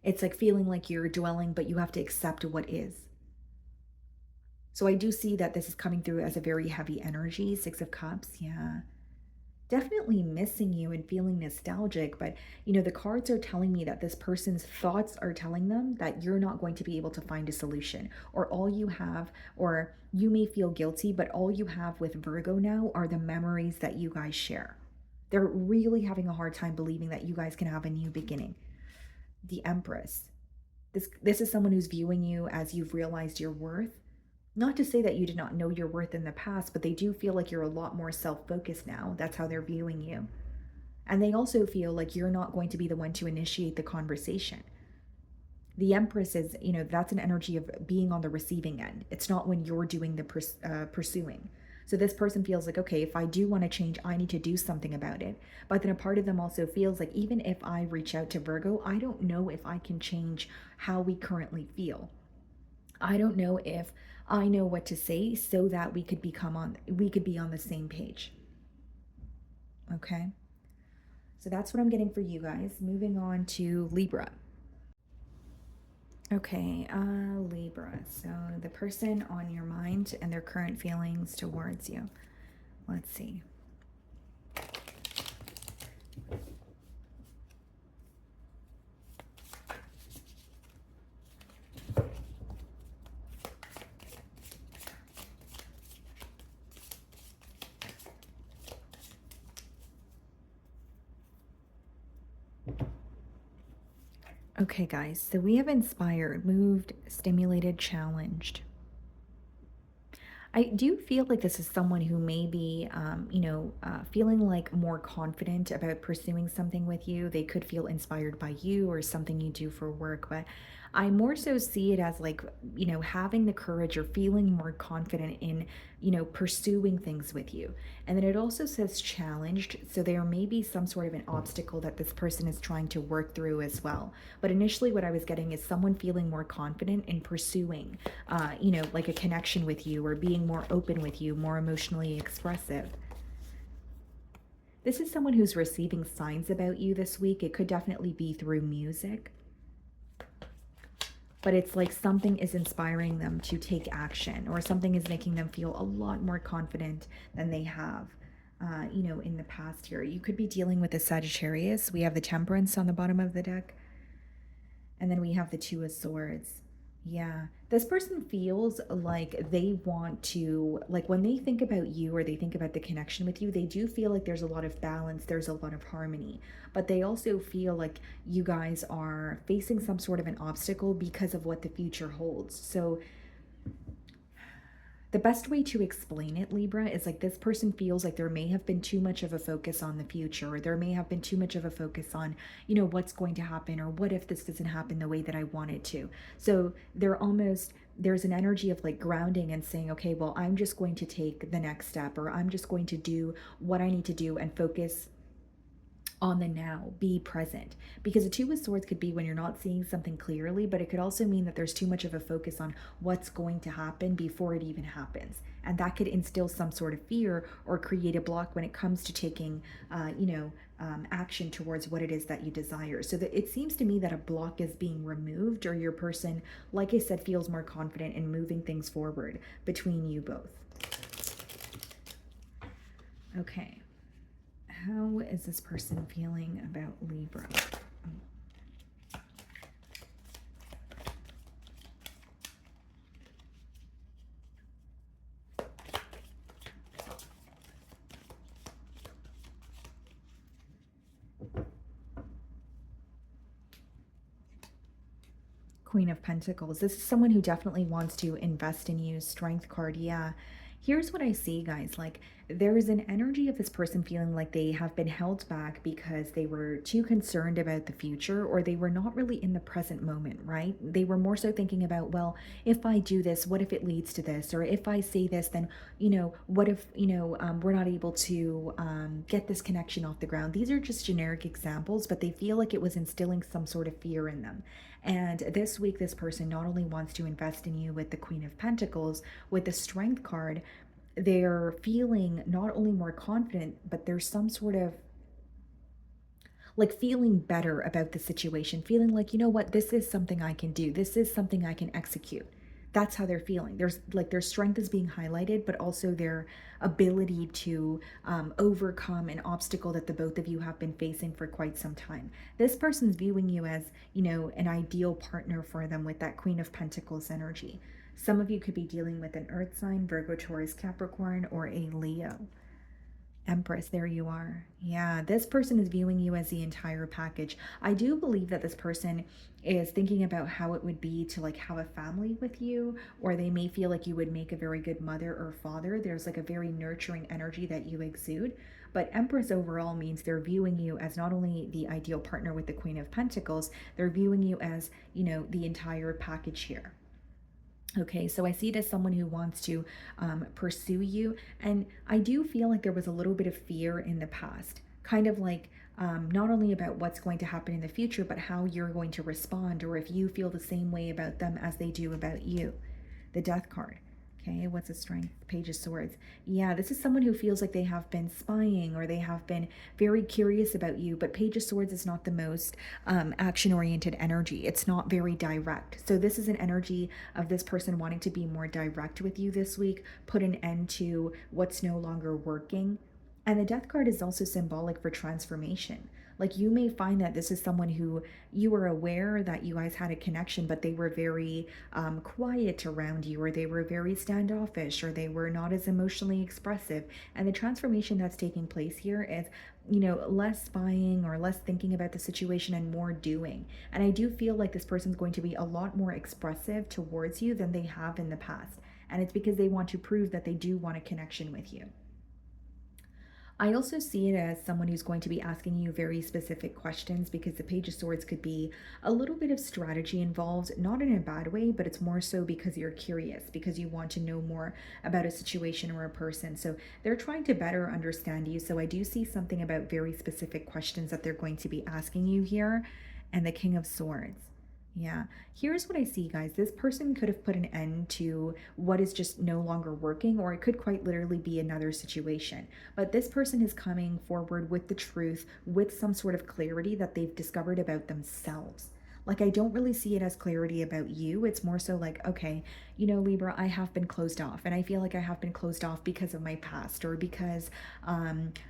It's like feeling like you're dwelling, but you have to accept what is. So I do see that this is coming through as a very heavy energy. Six of Cups, yeah. Definitely missing you and feeling nostalgic, but the cards are telling me that this person's thoughts are telling them that you're not going to be able to find a solution, or all you have, or you may feel guilty, but all you have with Virgo now are the memories that you guys share. They're really having a hard time believing that you guys can have a new beginning. The Empress. This is someone who's viewing you as you've realized your worth. Not to say that you did not know your worth in the past, but they do feel like you're a lot more self-focused now. That's how they're viewing you. And they also feel like you're not going to be the one to initiate the conversation. The Empress is, that's an energy of being on the receiving end. It's not when you're doing the pursuing. So this person feels like, okay, if I do want to change, I need to do something about it. But then a part of them also feels like even if I reach out to Virgo, I don't know if I can change how we currently feel. I don't know if I know what to say so that we could be on the same page. Okay. So that's what I'm getting for you guys. Moving on to Libra. Okay, Libra. So the person on your mind and their current feelings towards you. Let's see. Okay, guys, so we have inspired, moved, stimulated, challenged. I do feel like this is someone who may be, feeling like more confident about pursuing something with you. They could feel inspired by you or something you do for work, but I more so see it as like, having the courage or feeling more confident in, pursuing things with you. And then it also says challenged. So there may be some sort of an obstacle that this person is trying to work through as well. But initially, what I was getting is someone feeling more confident in pursuing, like a connection with you, or being more open with you, more emotionally expressive. This is someone who's receiving signs about you this week. It could definitely be through music. but it's like something is inspiring them to take action, or something is making them feel a lot more confident than they have, in the past here. You could be dealing with a Sagittarius. We have the Temperance on the bottom of the deck, and then we have the Two of Swords. Yeah. This person feels like they want to, like when they think about you or they think about the connection with you, they do feel like there's a lot of balance, there's a lot of harmony. But they also feel like you guys are facing some sort of an obstacle because of what the future holds. So the best way to explain it, Libra, is like this person feels like there may have been too much of a focus on the future, or there may have been too much of a focus on, what's going to happen, or what if this doesn't happen the way that I want it to. So there's an energy of like grounding and saying, okay, well, I'm just going to take the next step, or I'm just going to do what I need to do and focus on the now, be present. Because the Two of Swords could be when you're not seeing something clearly, but it could also mean that there's too much of a focus on what's going to happen before it even happens. And that could instill some sort of fear or create a block when it comes to taking, action towards what it is that you desire. So that it seems to me that a block is being removed, or your person, like I said, feels more confident in moving things forward between you both. Okay. How is this person feeling about Libra? Queen of Pentacles. This is someone who definitely wants to invest in you. Strength card, yeah. Here's what I see, guys. Like, there is an energy of this person feeling like they have been held back because they were too concerned about the future, or they were not really in the present moment, right? They were more so thinking about, well, if I do this, what if it leads to this? Or if I say this, then, what if, we're not able to get this connection off the ground? These are just generic examples, but they feel like it was instilling some sort of fear in them. And this week, this person not only wants to invest in you with the Queen of Pentacles, with the Strength card, they're feeling not only more confident, but there's some sort of like feeling better about the situation, feeling like, you know what, this is something I can do. This is something I can execute. That's how they're feeling. There's like their strength is being highlighted, but also their ability to overcome an obstacle that the both of you have been facing for quite some time. This person's viewing you as, an ideal partner for them with that Queen of Pentacles energy. Some of you could be dealing with an earth sign, Virgo, Taurus, Capricorn, or a Leo. Empress, there you are. Yeah, this person is viewing you as the entire package. I do believe that this person is thinking about how it would be to like have a family with you, or they may feel like you would make a very good mother or father. There's like a very nurturing energy that you exude. But Empress overall means they're viewing you as not only the ideal partner with the Queen of Pentacles, they're viewing you as, the entire package here. Okay, so I see it as someone who wants to pursue you. And I do feel like there was a little bit of fear in the past, kind of like not only about what's going to happen in the future, but how you're going to respond, or if you feel the same way about them as they do about you. The Death card. Okay, what's the Strength? Page of Swords. Yeah, this is someone who feels like they have been spying, or they have been very curious about you, but Page of Swords is not the most action-oriented energy. It's not very direct. So this is an energy of this person wanting to be more direct with you this week, put an end to what's no longer working. And the Death card is also symbolic for transformation. Like, you may find that this is someone who you were aware that you guys had a connection, but they were very quiet around you, or they were very standoffish, or they were not as emotionally expressive. And the transformation that's taking place here is, less spying or less thinking about the situation and more doing. And I do feel like this person's going to be a lot more expressive towards you than they have in the past. And it's because they want to prove that they do want a connection with you. I also see it as someone who's going to be asking you very specific questions, because the Page of Swords could be a little bit of strategy involved, not in a bad way, but it's more so because you're curious, because you want to know more about a situation or a person. So they're trying to better understand you. So I do see something about very specific questions that they're going to be asking you here. And the King of Swords. Yeah, here's what I see, guys. This person could have put an end to what is just no longer working, or it could quite literally be another situation. But this person is coming forward with the truth, with some sort of clarity that they've discovered about themselves. Like, I don't really see it as clarity about you. It's more so like, okay, you know, Libra, I have been closed off. And I feel like I have been closed off because of my past, or because,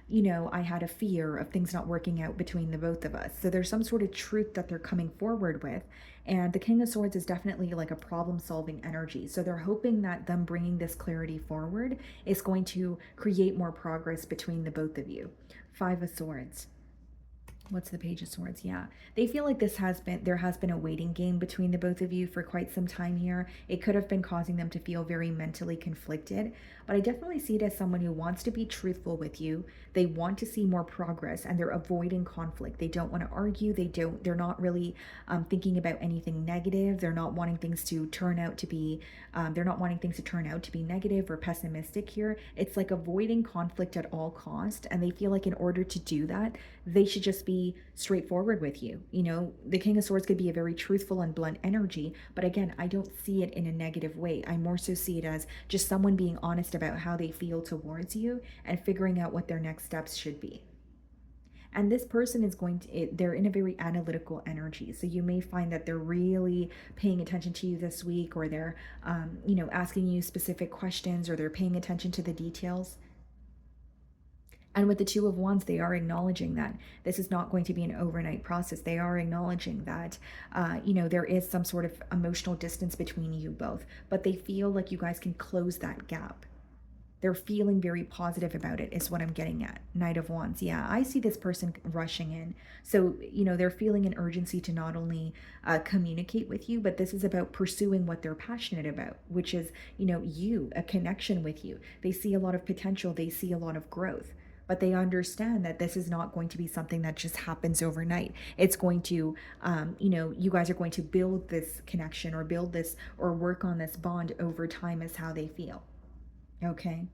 you know, I had a fear of things not working out between the both of us. So there's some sort of truth that they're coming forward with. And the King of Swords is definitely like a problem solving energy. So they're hoping that them bringing this clarity forward is going to create more progress between the both of you. Five of Swords. What's the Page of Swords? Yeah, they feel like there has been a waiting game between the both of you for quite some time here. It could have been causing them to feel very mentally conflicted, but I definitely see it as someone who wants to be truthful with you. They want to see more progress, and they're avoiding conflict. They don't want to argue. They're not really thinking about anything negative. They're not wanting things to turn out to be negative or pessimistic here. It's like avoiding conflict at all cost, and they feel like in order to do that, they should just be straightforward with you. You know, the King of Swords could be a very truthful and blunt energy, but again, I don't see it in a negative way. I more so see it as just someone being honest about how they feel towards you and figuring out what their next steps should be. And this person is they're in a very analytical energy. So you may find that they're really paying attention to you this week, or they're, you know, asking you specific questions, or they're paying attention to the details. And with the Two of Wands, they are acknowledging that this is not going to be an overnight process. They are acknowledging that, you know, there is some sort of emotional distance between you both, but they feel like you guys can close that gap. They're feeling very positive about it, is what I'm getting at. Knight of Wands. Yeah, I see this person rushing in. So, you know, they're feeling an urgency to not only communicate with you, but this is about pursuing what they're passionate about, which is, you know, a connection with you. They see a lot of potential. They see a lot of growth. But they understand that this is not going to be something that just happens overnight. It's going to, you know, you guys are going to build this connection, or build this, or work on this bond over time, is how they feel. Okay.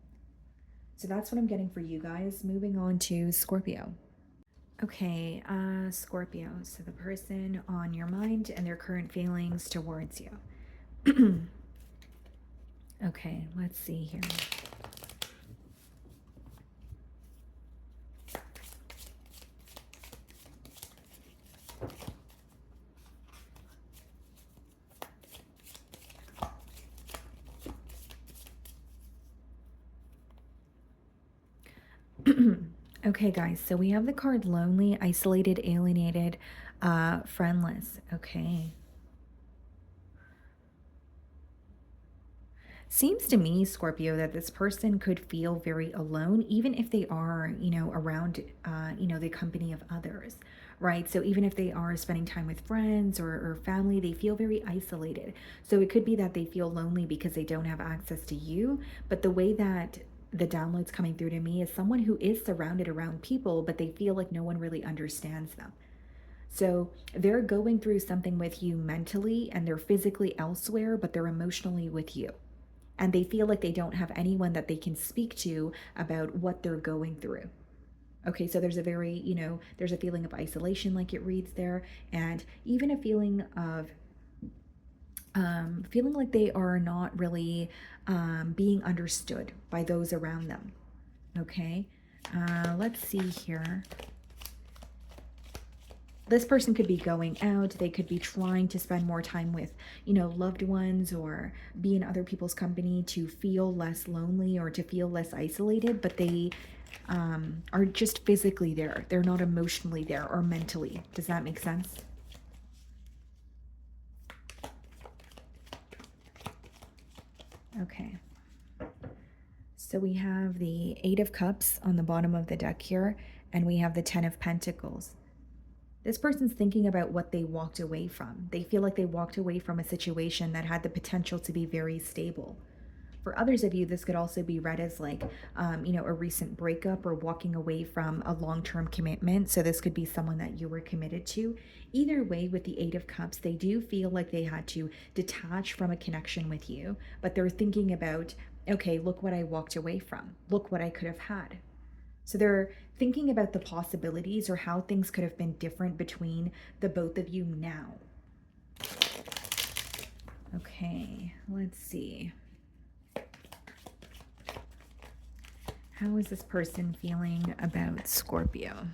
So that's what I'm getting for you guys. Moving on to Scorpio. Okay, Scorpio. So the person on your mind and their current feelings towards you. Okay, let's see here. Okay, guys, so we have the card lonely, isolated, alienated, friendless. Okay. Seems to me, Scorpio, that this person could feel very alone, even if they are, you know, around, you know, the company of others, right? So even if they are spending time with friends or family, they feel very isolated. So it could be that they feel lonely because they don't have access to you. But the way that the downloads coming through to me is someone who is surrounded around people, but they feel like no one really understands them. So they're going through something with you mentally, and they're physically elsewhere, but they're emotionally with you. And they feel like they don't have anyone that they can speak to about what they're going through. Okay, so there's a very, you know, there's a feeling of isolation, like it reads there, and even a feeling of feeling like they are not really being understood by those around them. Okay, let's see here. This person could be going out. They could be trying to spend more time with, you know, loved ones, or be in other people's company to feel less lonely or to feel less isolated, but they are just physically there. They're not emotionally there or mentally. Does that make sense? Okay. So we have the Eight of Cups on the bottom of the deck here, and we have the Ten of Pentacles. This person's thinking about what they walked away from. They feel like they walked away from a situation that had the potential to be very stable. For others of you, this could also be read as like, you know, a recent breakup, or walking away from a long-term commitment. So this could be someone that you were committed to. Either way, with the Eight of Cups, they do feel like they had to detach from a connection with you, but they're thinking about, okay, look what I walked away from. Look what I could have had. So they're thinking about the possibilities, or how things could have been different between the both of you now. Okay, let's see. How is this person feeling about Scorpio?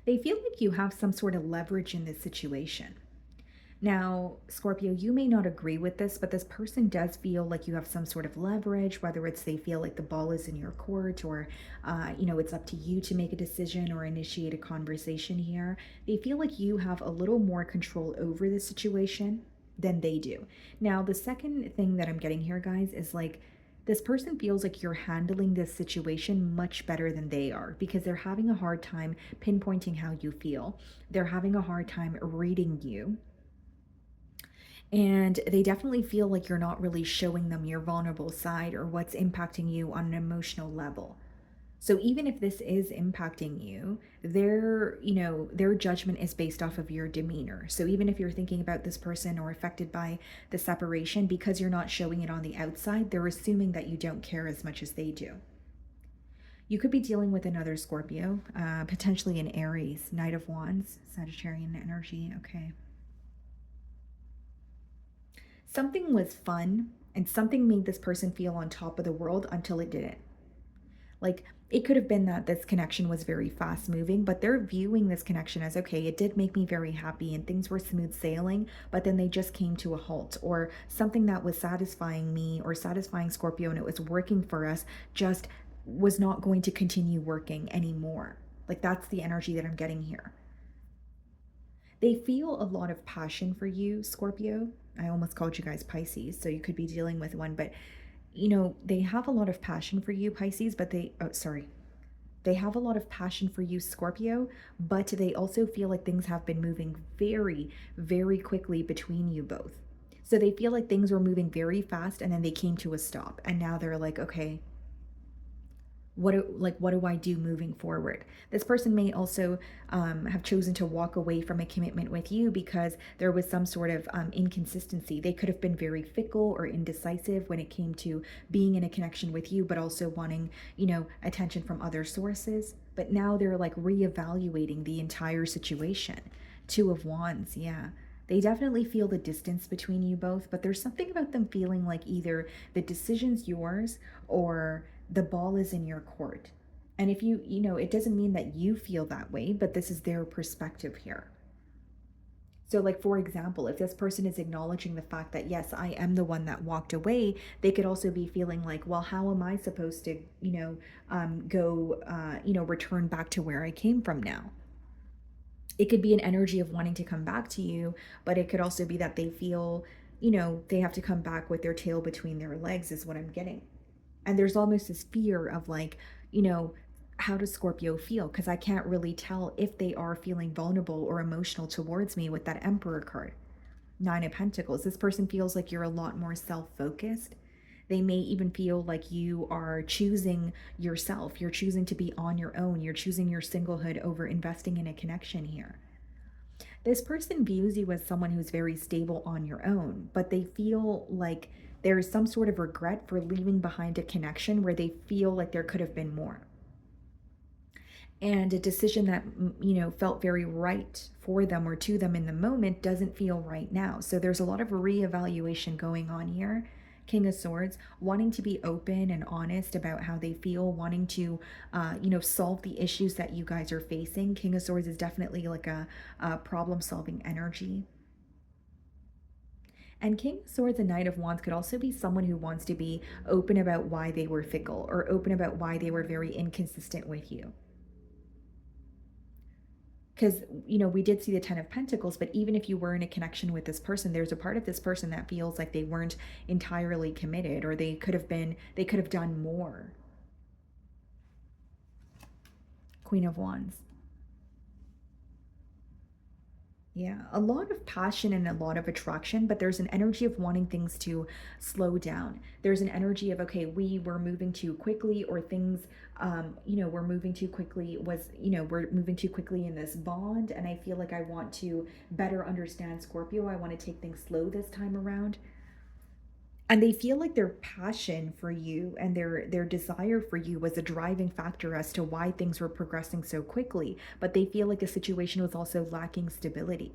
They feel like you have some sort of leverage in this situation. Now, Scorpio, you may not agree with this, but this person does feel like you have some sort of leverage, whether it's they feel like the ball is in your court or, it's up to you to make a decision or initiate a conversation here. They feel like you have a little more control over the situation than they do. Now, the second thing that I'm getting here, guys, is like, this person feels like you're handling this situation much better than they are because they're having a hard time pinpointing how you feel. They're having a hard time reading you, and they definitely feel like you're not really showing them your vulnerable side or what's impacting you on an emotional level. So even if this is impacting you, their judgment is based off of your demeanor. So even if you're thinking about this person or affected by the separation, because you're not showing it on the outside, they're assuming that you don't care as much as they do. You could be dealing with another Scorpio, potentially an Aries, Knight of Wands, Sagittarian energy. Okay. Something was fun and something made this person feel on top of the world until it didn't. Like, it could have been that this connection was very fast moving, but they're viewing this connection as okay, it did make me very happy and things were smooth sailing, but then they just came to a halt, or something that was satisfying me or satisfying Scorpio and it was working for us just was not going to continue working anymore. Like, that's the energy that I'm getting here. They feel a lot of passion for you, Scorpio. I almost called you guys Pisces, so you could be dealing with one, but they have a lot of passion for you, Pisces, but they have a lot of passion for you, Scorpio, but they also feel like things have been moving very, very quickly between you both. So they feel like things were moving very fast and then they came to a stop. And now they're like, okay, what do I do moving forward? This person may also have chosen to walk away from a commitment with you because there was some sort of inconsistency. They could have been very fickle or indecisive when it came to being in a connection with you, but also wanting, attention from other sources. But now they're like reevaluating the entire situation. Two of Wands, yeah. They definitely feel the distance between you both, but there's something about them feeling like either the decision's yours or the ball is in your court. And if it doesn't mean that you feel that way, but this is their perspective here. So, like, for example, if this person is acknowledging the fact that, yes, I am the one that walked away, they could also be feeling like, well, how am I supposed to, return back to where I came from now? It could be an energy of wanting to come back to you, but it could also be that they feel, they have to come back with their tail between their legs, is what I'm getting. And there's almost this fear of like, how does Scorpio feel? Because I can't really tell if they are feeling vulnerable or emotional towards me with that Emperor card. Nine of Pentacles. This person feels like you're a lot more self-focused. They may even feel like you are choosing yourself. You're choosing to be on your own. You're choosing your singlehood over investing in a connection here. This person views you as someone who's very stable on your own, but they feel like there is some sort of regret for leaving behind a connection where they feel like there could have been more. And a decision that, felt very right for them or to them in the moment doesn't feel right now. So there's a lot of reevaluation going on here. King of Swords, wanting to be open and honest about how they feel, wanting to, solve the issues that you guys are facing. King of Swords is definitely like a problem-solving energy. And King of Swords and Knight of Wands could also be someone who wants to be open about why they were fickle or open about why they were very inconsistent with you. Because, we did see the Ten of Pentacles, but even if you were in a connection with this person, there's a part of this person that feels like they weren't entirely committed, or they could have done more. Queen of Wands. Yeah, a lot of passion and a lot of attraction, but there's an energy of wanting things to slow down. There's an energy of, okay, we were moving too quickly, or things, we're moving too quickly, we're moving too quickly in this bond. And I feel like I want to better understand Scorpio. I want to take things slow this time around. And they feel like their passion for you and their desire for you was a driving factor as to why things were progressing so quickly, but they feel like the situation was also lacking stability.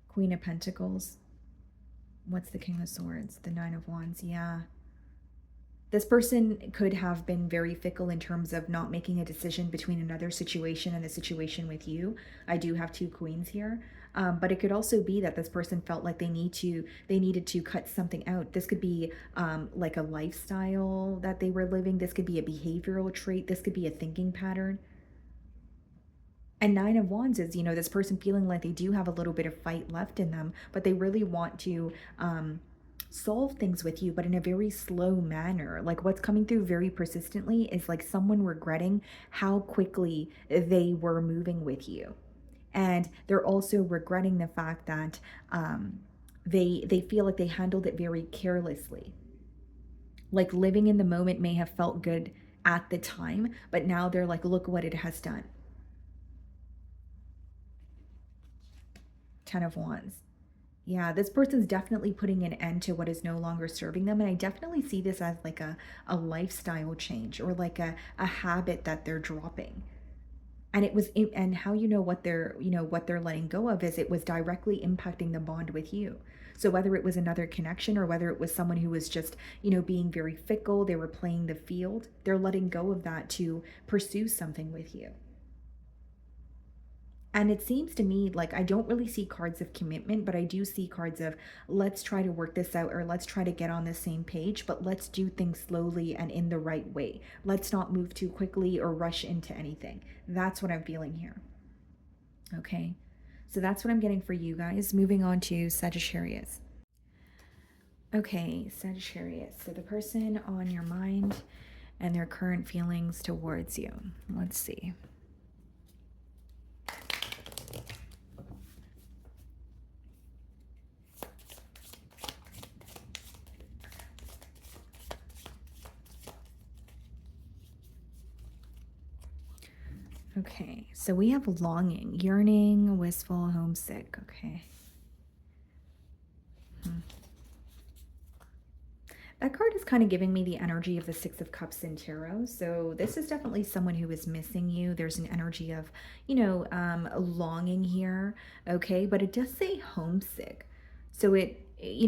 Queen of Pentacles. What's the King of Swords? The Nine of Wands. Yeah. This person could have been very fickle in terms of not making a decision between another situation and the situation with you. I do have two queens here. But it could also be that this person felt like they needed to cut something out. This could be like a lifestyle that they were living. This could be a behavioral trait. This could be a thinking pattern. And Nine of Wands is, this person feeling like they do have a little bit of fight left in them, but they really want to solve things with you, but in a very slow manner. Like what's coming through very persistently is like someone regretting how quickly they were moving with you. And they're also regretting the fact that they feel like they handled it very carelessly. Like living in the moment may have felt good at the time, but now they're like, look what it has done. 10 of Wands. Yeah, this person's definitely putting an end to what is no longer serving them. And I definitely see this as like a lifestyle change or like a habit that they're dropping. And and how what they're letting go of is it was directly impacting the bond with you. So whether it was another connection or whether it was someone who was just, being very fickle, they were playing the field, they're letting go of that to pursue something with you. And it seems to me like I don't really see cards of commitment, but I do see cards of let's try to work this out or let's try to get on the same page, but let's do things slowly and in the right way. Let's not move too quickly or rush into anything. That's what I'm feeling here. Okay, so that's what I'm getting for you guys. Moving on to Sagittarius. Okay, Sagittarius. So the person on your mind and their current feelings towards you. Let's see. Okay, so we have longing, yearning, wistful, homesick. Okay. That card is kind of giving me the energy of the Six of Cups in Tarot. So this is definitely someone who is missing you. There's an energy of, longing here. Okay, but it does say homesick. So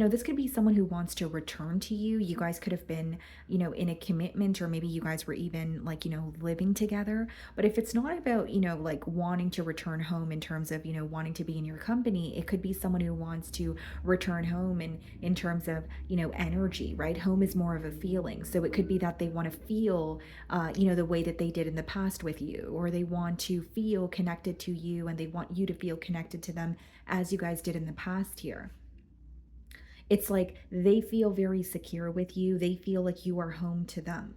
this could be someone who wants to return to you. You guys could have been, in a commitment, or maybe you guys were even like, living together. But if it's not about, like wanting to return home in terms of, wanting to be in your company, it could be someone who wants to return home in terms of, energy, right? Home is more of a feeling. So it could be that they want to feel, the way that they did in the past with you, or they want to feel connected to you and they want you to feel connected to them as you guys did in the past here. It's like they feel very secure with you. They feel like you are home to them.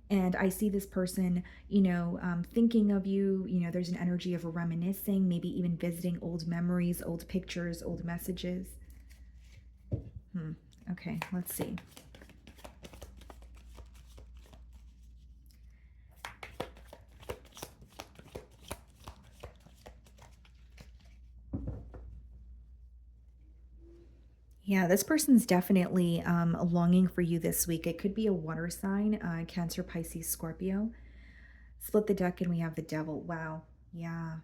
And I see this person, thinking of you. There's an energy of reminiscing, maybe even visiting old memories, old pictures, old messages. Okay, let's see. Yeah, this person's definitely longing for you this week. It could be a water sign, Cancer, Pisces, Scorpio. Split the deck and we have the Devil. Wow. Yeah.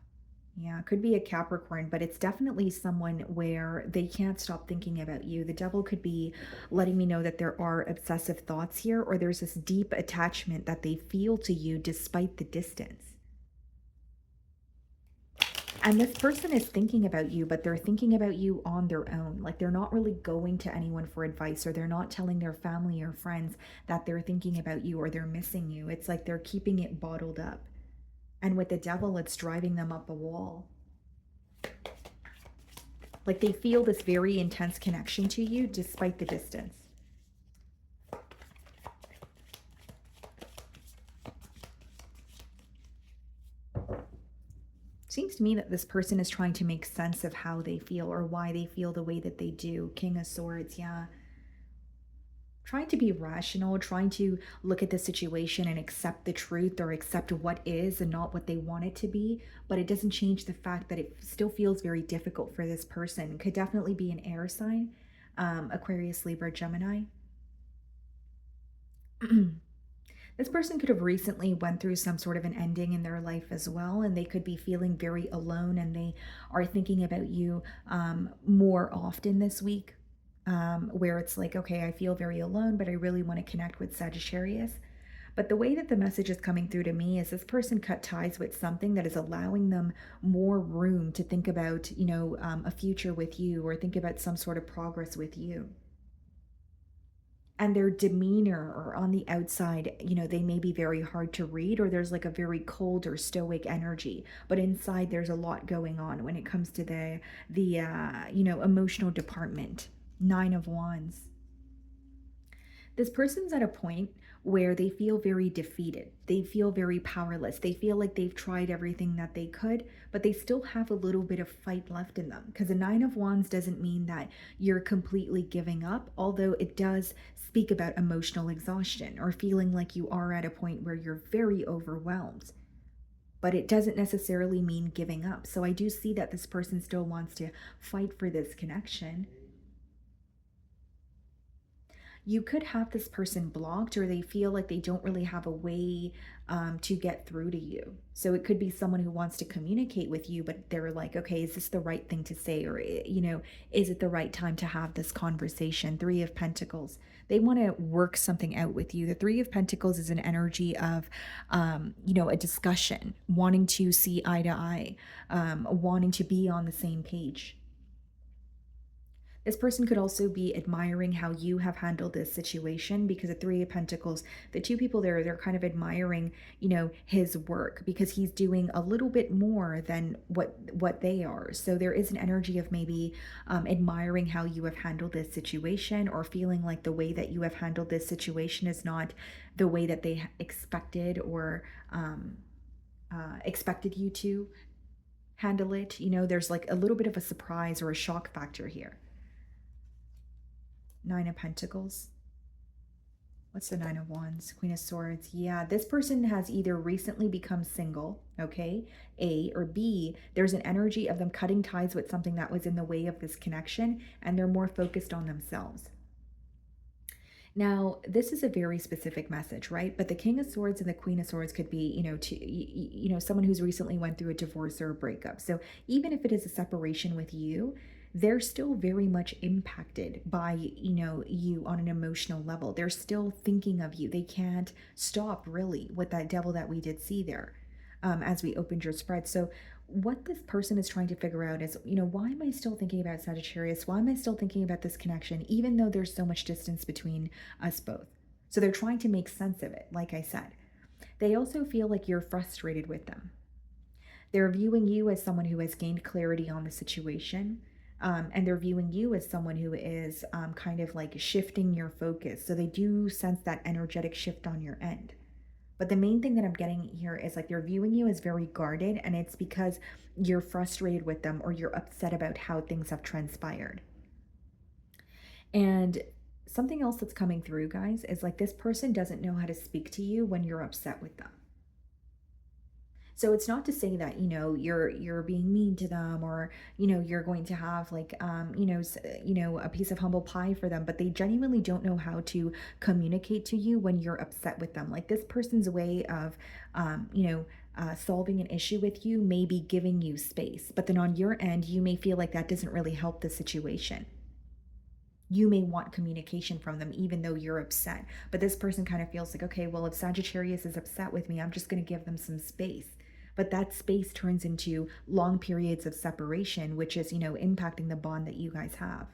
Yeah, it could be a Capricorn, but it's definitely someone where they can't stop thinking about you. The Devil could be letting me know that there are obsessive thoughts here, or there's this deep attachment that they feel to you despite the distance. And this person is thinking about you, but they're thinking about you on their own. Like they're not really going to anyone for advice, or they're not telling their family or friends that they're thinking about you or they're missing you. It's like they're keeping it bottled up. And with the Devil, it's driving them up a wall. Like they feel this very intense connection to you despite the distance. Seems to me that this person is trying to make sense of how they feel or why they feel the way that they do. King of Swords, yeah. Trying to be rational, trying to look at the situation and accept the truth or accept what is and not what they want it to be. But it doesn't change the fact that it still feels very difficult for this person. Could definitely be an air sign, Aquarius, Libra, Gemini. This person could have recently went through some sort of an ending in their life as well, and they could be feeling very alone, and they are thinking about you more often this week. where it's like, okay, I feel very alone, but I really want to connect with Sagittarius. But the way that the message is coming through to me is this person cut ties with something that is allowing them more room to think about, a future with you, or think about some sort of progress with you. And their demeanor, or on the outside, they may be very hard to read, or there's like a very cold or stoic energy, but inside there's a lot going on when it comes to the emotional department. Nine of Wands. This person's at a point where they feel very defeated. They feel very powerless. They feel like they've tried everything that they could, but they still have a little bit of fight left in them. Because the Nine of Wands doesn't mean that you're completely giving up, although it does speak about emotional exhaustion, or feeling like you are at a point where you're very overwhelmed. But it doesn't necessarily mean giving up. So I do see that this person still wants to fight for this connection. You could have this person blocked, or they feel like they don't really have a way to get through to you. So it could be someone who wants to communicate with you, but they're like, okay, is this the right thing to say? Or, is it the right time to have this conversation? Three of Pentacles. They want to work something out with you. The Three of Pentacles is an energy of, a discussion, wanting to see eye to eye, wanting to be on the same page. This person could also be admiring how you have handled this situation, because the Three of Pentacles, the two people there, they're kind of admiring, his work, because he's doing a little bit more than what they are. So there is an energy of maybe admiring how you have handled this situation, or feeling like the way that you have handled this situation is not the way that they expected, or expected you to handle it. There's like a little bit of a surprise or a shock factor here. Nine of Pentacles. What's the Nine of Wands? Queen of Swords. Yeah, this person has either recently become single, okay, A, or B, there's an energy of them cutting ties with something that was in the way of this connection, and they're more focused on themselves. Now, this is a very specific message, right? But the King of Swords and the Queen of Swords could be, someone who's recently went through a divorce or a breakup. So even if it is a separation with you, they're still very much impacted by, you on an emotional level. They're still thinking of you. They can't stop, really, with that Devil that we did see there, as we opened your spread. So what this person is trying to figure out is, why am I still thinking about Sagittarius? Why am I still thinking about this connection, even though there's so much distance between us both? So they're trying to make sense of it, like I said. They also feel like you're frustrated with them. They're viewing you as someone who has gained clarity on the situation. And they're viewing you as someone who is kind of like shifting your focus. So they do sense that energetic shift on your end. But the main thing that I'm getting here is like they're viewing you as very guarded, and it's because you're frustrated with them, or you're upset about how things have transpired. And something else that's coming through, guys, is like this person doesn't know how to speak to you when you're upset with them. So it's not to say that, you're being mean to them, or, you're going to have like, a piece of humble pie for them, but they genuinely don't know how to communicate to you when you're upset with them. Like this person's way of, solving an issue with you may be giving you space, but then on your end, you may feel like that doesn't really help the situation. You may want communication from them, even though you're upset. But this person kind of feels like, okay, well, if Sagittarius is upset with me, I'm just going to give them some space. But that space turns into long periods of separation, which is, impacting the bond that you guys have.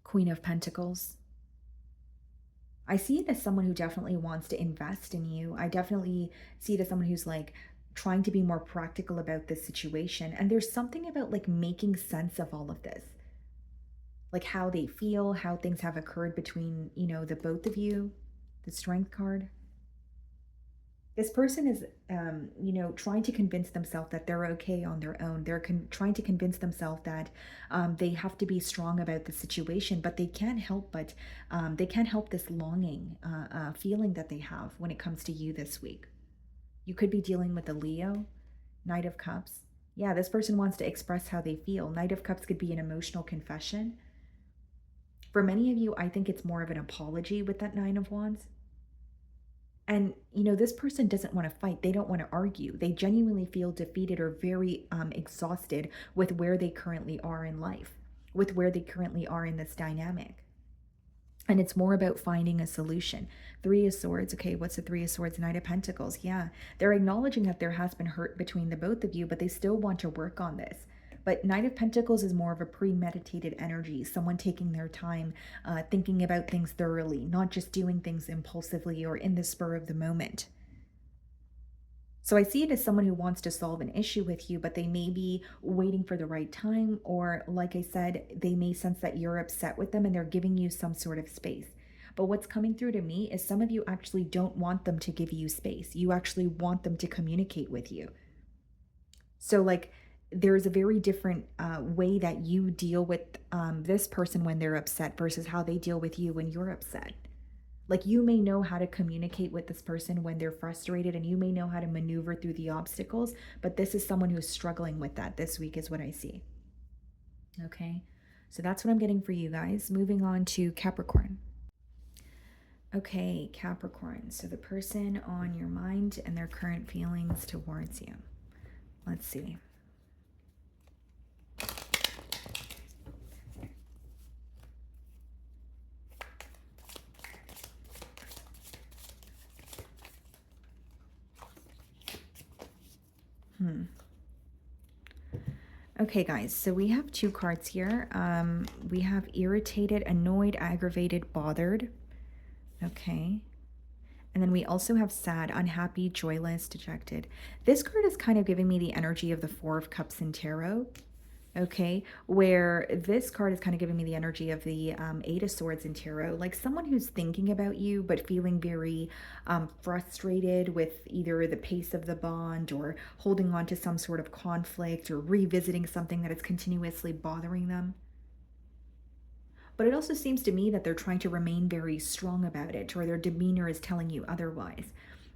Queen of Pentacles. I see it as someone who definitely wants to invest in you. I definitely see it as someone who's like trying to be more practical about this situation. And there's something about like making sense of all of this. Like how they feel, how things have occurred between, the both of you. The Strength card. This person is, trying to convince themselves that they're okay on their own. They're trying to convince themselves that they have to be strong about the situation, but they can't help this longing feeling that they have when it comes to you this week. You could be dealing with a Leo, Knight of Cups. Yeah, this person wants to express how they feel. Knight of Cups could be an emotional confession. For many of you, I think it's more of an apology with that Nine of Wands. And, this person doesn't want to fight. They don't want to argue. They genuinely feel defeated or very exhausted with where they currently are in life, with where they currently are in this dynamic. And it's more about finding a solution. Three of Swords. Okay, what's the Three of Swords? Knight of Pentacles. Yeah, they're acknowledging that there has been hurt between the both of you, but they still want to work on this. But Knight of Pentacles is more of a premeditated energy, someone taking their time, thinking about things thoroughly, not just doing things impulsively or in the spur of the moment. So I see it as someone who wants to solve an issue with you, but they may be waiting for the right time, or like I said, they may sense that you're upset with them and they're giving you some sort of space. But what's coming through to me is some of you actually don't want them to give you space. You actually want them to communicate with you. So like there's a very different way that you deal with this person when they're upset versus how they deal with you when you're upset. Like you may know how to communicate with this person when they're frustrated, and you may know how to maneuver through the obstacles, but this is someone who's struggling with that this week is what I see. Okay, so that's what I'm getting for you guys. Moving on to Capricorn. Okay, Capricorn. So the person on your mind and their current feelings towards you. Let's see. Okay, guys, so we have two cards here. We have irritated, annoyed, aggravated, bothered. Okay. And then we also have sad, unhappy, joyless, dejected. This card is kind of giving me the energy of the Four of Cups in Tarot. Okay, where this card is kind of giving me the energy of the Eight of Swords in Tarot, like someone who's thinking about you but feeling very frustrated with either the pace of the bond or holding on to some sort of conflict or revisiting something that is continuously bothering them. But it also seems to me that they're trying to remain very strong about it, or their demeanor is telling you otherwise.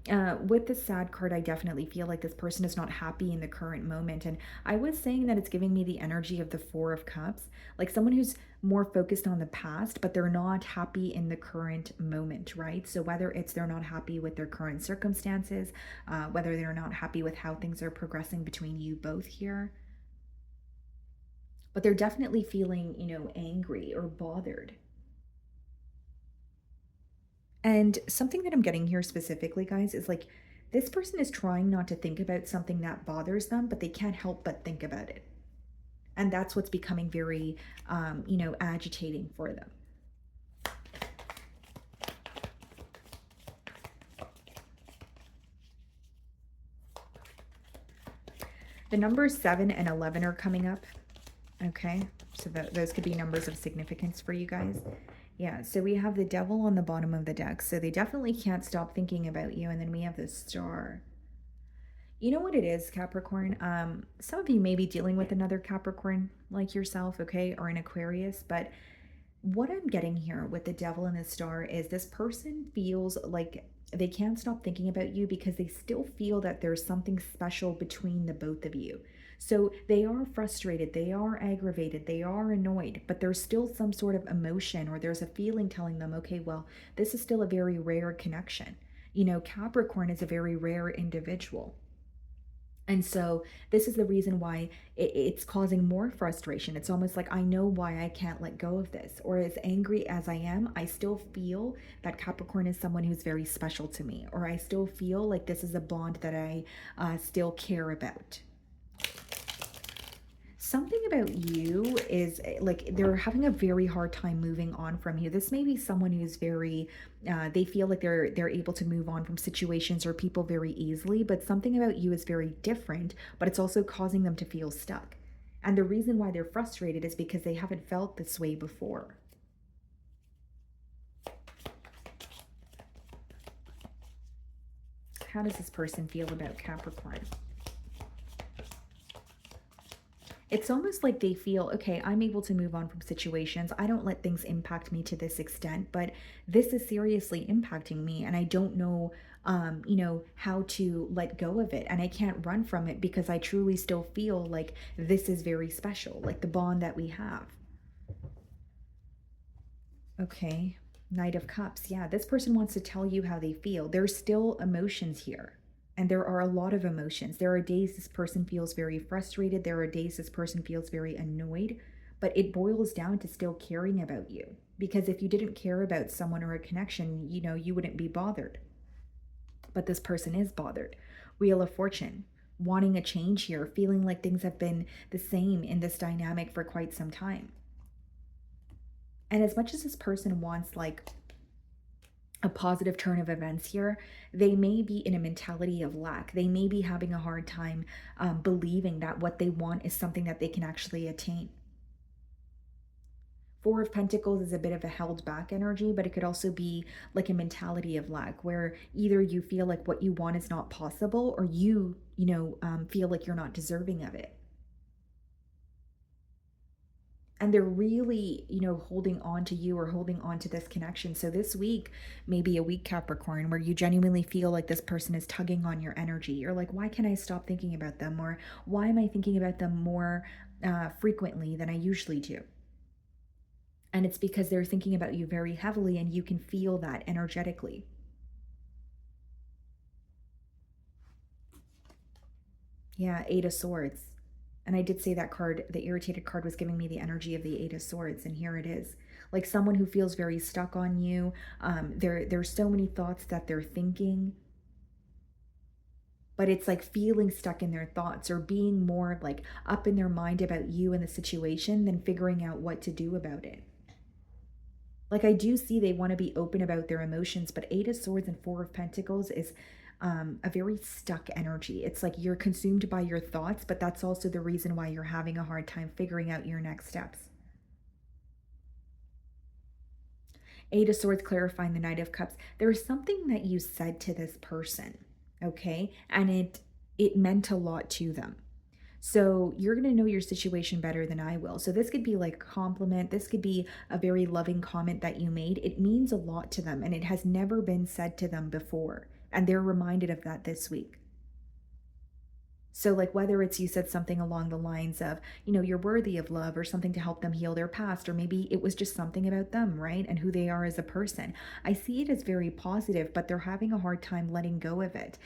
With the sad card, I definitely feel like this person is not happy in the current moment. And I was saying that it's giving me the energy of the Four of Cups, like someone who's more focused on the past, but they're not happy in the current moment, right? So whether it's they're not happy with their current circumstances, whether they're not happy with how things are progressing between you both here, but they're definitely feeling, angry or bothered. And something that I'm getting here specifically, guys, is like this person is trying not to think about something that bothers them, but they can't help but think about it. And that's what's becoming very, agitating for them. The numbers 7 and 11 are coming up. Okay, so those could be numbers of significance for you guys. Yeah, so we have the Devil on the bottom of the deck, so they definitely can't stop thinking about you. And then we have the Star. You know what it is, Capricorn? Some of you may be dealing with another Capricorn like yourself, okay, or an Aquarius, but what I'm getting here with the Devil and the Star is this person feels like they can't stop thinking about you because they still feel that there's something special between the both of you. So they are frustrated, they are aggravated, they are annoyed, but there's still some sort of emotion, or there's a feeling telling them, okay, well, this is still a very rare connection. Capricorn is a very rare individual. And so this is the reason why it's causing more frustration. It's almost like, I know why I can't let go of this. Or as angry as I am, I still feel that Capricorn is someone who's very special to me. Or I still feel like this is a bond that I still care about. Something about you is like they're having a very hard time moving on from you. This may be someone who's very, they feel like they're able to move on from situations or people very easily, but something about you is very different, but it's also causing them to feel stuck. And the reason why they're frustrated is because they haven't felt this way before. How does this person feel about Capricorn? It's almost like they feel, okay, I'm able to move on from situations. I don't let things impact me to this extent, but this is seriously impacting me, and I don't know, how to let go of it. And I can't run from it because I truly still feel like this is very special, like the bond that we have. Okay. Knight of Cups. Yeah, this person wants to tell you how they feel. There's still emotions here. And there are a lot of emotions. There are days this person feels very frustrated. There are days this person feels very annoyed. But it boils down to still caring about you. Because if you didn't care about someone or a connection, you wouldn't be bothered. But this person is bothered. Wheel of Fortune, wanting a change here, feeling like things have been the same in this dynamic for quite some time. And as much as this person wants like a positive turn of events here, they may be in a mentality of lack. They may be having a hard time believing that what they want is something that they can actually attain. Four of Pentacles is a bit of a held back energy, but it could also be like a mentality of lack, where either you feel like what you want is not possible, or you feel like you're not deserving of it. And they're really, holding on to you or holding on to this connection. So this week may be a week, Capricorn, where you genuinely feel like this person is tugging on your energy. You're like, why can't I stop thinking about them? Or why am I thinking about them more frequently than I usually do? And it's because they're thinking about you very heavily, and you can feel that energetically. Yeah, Eight of Swords. And I did say that card, the irritated card, was giving me the energy of the Eight of Swords, and here it is. Like someone who feels very stuck on you. There's so many thoughts that they're thinking, but it's like feeling stuck in their thoughts, or being more like up in their mind about you and the situation than figuring out what to do about it. Like I do see they want to be open about their emotions, but Eight of Swords and Four of Pentacles is a very stuck energy. It's like you're consumed by your thoughts, but that's also the reason why you're having a hard time figuring out your next steps. Eight of Swords clarifying the Knight of Cups. There's something that you said to this person, okay? And it meant a lot to them. So you're going to know your situation better than I will. So this could be like a compliment. This could be a very loving comment that you made. It means a lot to them, and it has never been said to them before. And they're reminded of that this week. So like whether it's you said something along the lines of, you're worthy of love, or something to help them heal their past, or maybe it was just something about them, right? And who they are as a person. I see it as very positive, but they're having a hard time letting go of it.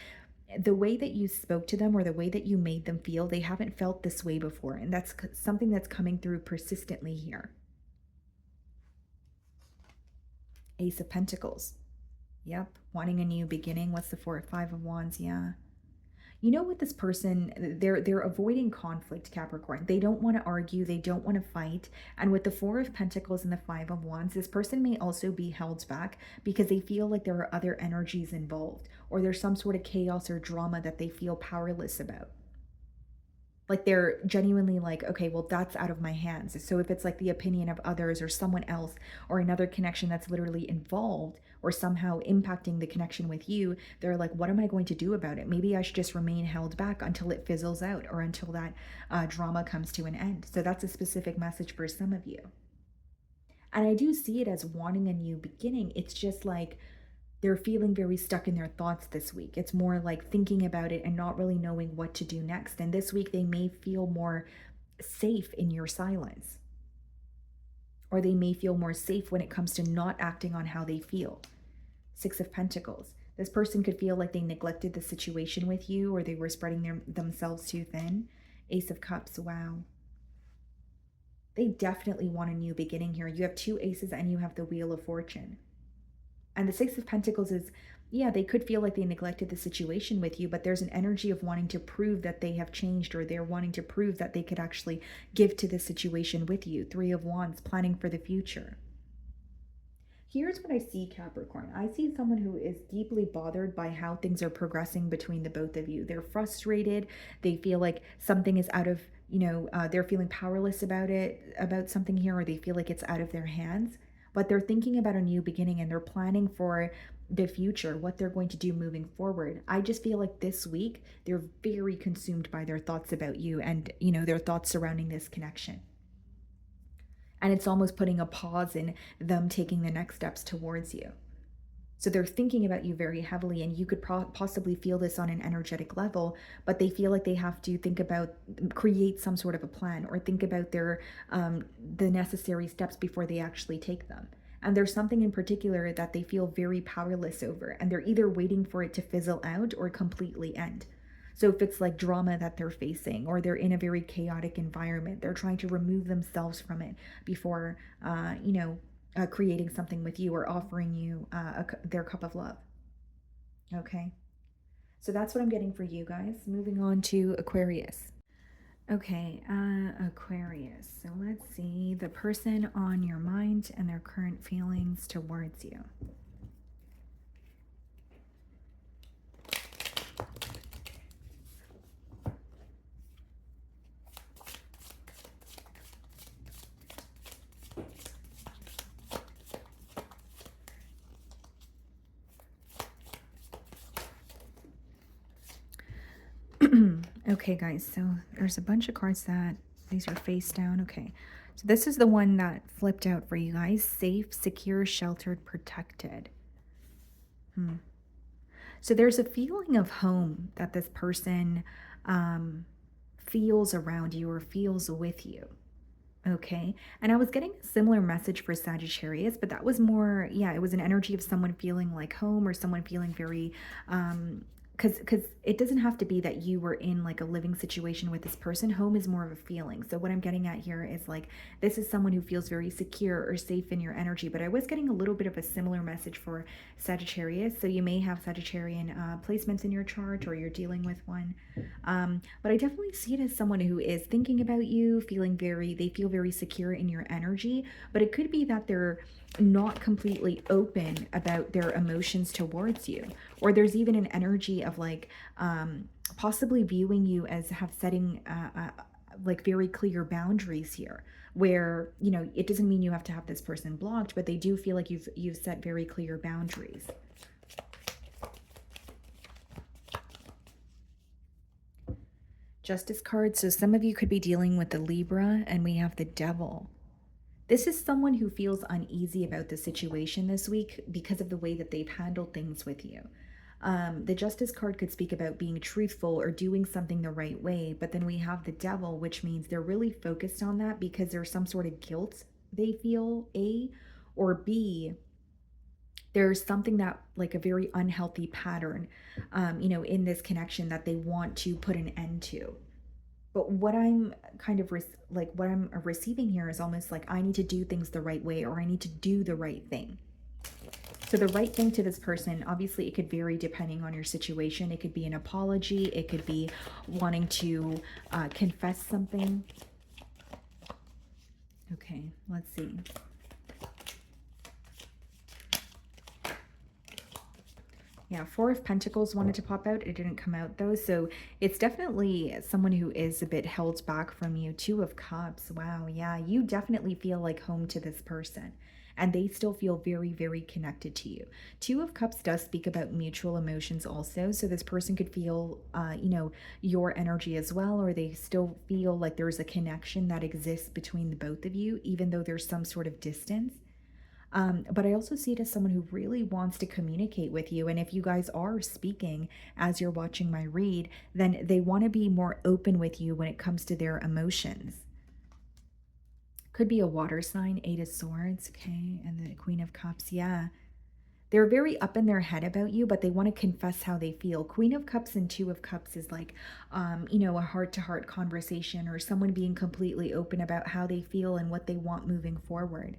The way that you spoke to them, or the way that you made them feel, they haven't felt this way before. And that's something that's coming through persistently here. Ace of Pentacles. Yep. Wanting a new beginning. What's the Five of Wands? Yeah. You know what, this person, they're avoiding conflict, Capricorn. They don't want to argue. They don't want to fight. And with the Four of Pentacles and the Five of Wands, this person may also be held back because they feel like there are other energies involved, or there's some sort of chaos or drama that they feel powerless about. Like they're genuinely like, okay, well, that's out of my hands. So if it's like the opinion of others, or someone else, or another connection that's literally involved or somehow impacting the connection with you, they're like, what am I going to do about it? Maybe I should just remain held back until it fizzles out, or until that drama comes to an end. So that's a specific message for some of you. And I do see it as wanting a new beginning. It's just like, they're feeling very stuck in their thoughts this week. It's more like thinking about it and not really knowing what to do next. And this week they may feel more safe in your silence, or they may feel more safe when it comes to not acting on how they feel. Six of Pentacles. This person could feel like they neglected the situation with you, or they were spreading themselves too thin. Ace of Cups. Wow. They definitely want a new beginning here. You have two aces and you have the Wheel of Fortune. And the Six of Pentacles is, yeah, they could feel like they neglected the situation with you, but there's an energy of wanting to prove that they have changed, or they're wanting to prove that they could actually give to the situation with you. Three of Wands, planning for the future. Here's what I see, Capricorn. I see someone who is deeply bothered by how things are progressing between the both of you. They're frustrated. They feel like something is out of, they're feeling powerless about something here, or they feel like it's out of their hands. But they're thinking about a new beginning, and they're planning for the future, what they're going to do moving forward. I just feel like this week they're very consumed by their thoughts about you, and their thoughts surrounding this connection. And it's almost putting a pause in them taking the next steps towards you. So they're thinking about you very heavily, and you could possibly feel this on an energetic level, but they feel like they have to create some sort of a plan, or think about the necessary steps before they actually take them. And there's something in particular that they feel very powerless over, and they're either waiting for it to fizzle out or completely end. So if it's like drama that they're facing, or they're in a very chaotic environment, they're trying to remove themselves from it before, creating something with you or offering you their cup of love. Okay. So that's what I'm getting for you guys. Moving on to Aquarius. Okay, Aquarius. So let's see the person on your mind and their current feelings towards you. Okay, guys, so there's a bunch of cards that these are face down. Okay, so this is the one that flipped out for you guys. Safe, secure, sheltered, protected. So there's a feeling of home that this person feels around you or feels with you. Okay. And I was getting a similar message for Sagittarius, but that was more, yeah, it was an energy of someone feeling like home, or someone feeling very, because it doesn't have to be that you were in like a living situation with this person. Home is more of a feeling. So what I'm getting at here is like, this is someone who feels very secure or safe in your energy. But I was getting a little bit of a similar message for Sagittarius. So you may have Sagittarian placements in your chart, or you're dealing with one. But I definitely see it as someone who is thinking about you, they feel very secure in your energy. But it could be that they're not completely open about their emotions towards you, or there's even an energy of like possibly viewing you as have setting like very clear boundaries here, where it doesn't mean you have to have this person blocked, but they do feel like you've set very clear boundaries. Justice card. So some of you could be dealing with the Libra, and we have the Devil. This is someone who feels uneasy about the situation this week because of the way that they've handled things with you. The Justice card could speak about being truthful or doing something the right way, but then we have the Devil, which means they're really focused on that because there's some sort of guilt they feel, A, or B, there's something that like a very unhealthy pattern, in this connection that they want to put an end to. But what I'm kind of what I'm receiving here is almost like I need to do things the right way, or I need to do the right thing. So the right thing to this person, obviously it could vary depending on your situation. It could be an apology. It could be wanting to confess something. Okay, let's see. Yeah, Four of Pentacles wanted to pop out. It didn't come out though. So it's definitely someone who is a bit held back from you. Two of Cups. Wow. Yeah, you definitely feel like home to this person, and they still feel very, very connected to you. Two of Cups does speak about mutual emotions also. So this person could feel, your energy as well, or they still feel like there's a connection that exists between the both of you, even though there's some sort of distance. But I also see it as someone who really wants to communicate with you. And if you guys are speaking as you're watching my read, then they want to be more open with you when it comes to their emotions. Could be a water sign, Eight of Swords, okay, and the Queen of Cups, yeah. They're very up in their head about you, but they want to confess how they feel. Queen of Cups and Two of Cups is like, a heart-to-heart conversation, or someone being completely open about how they feel and what they want moving forward.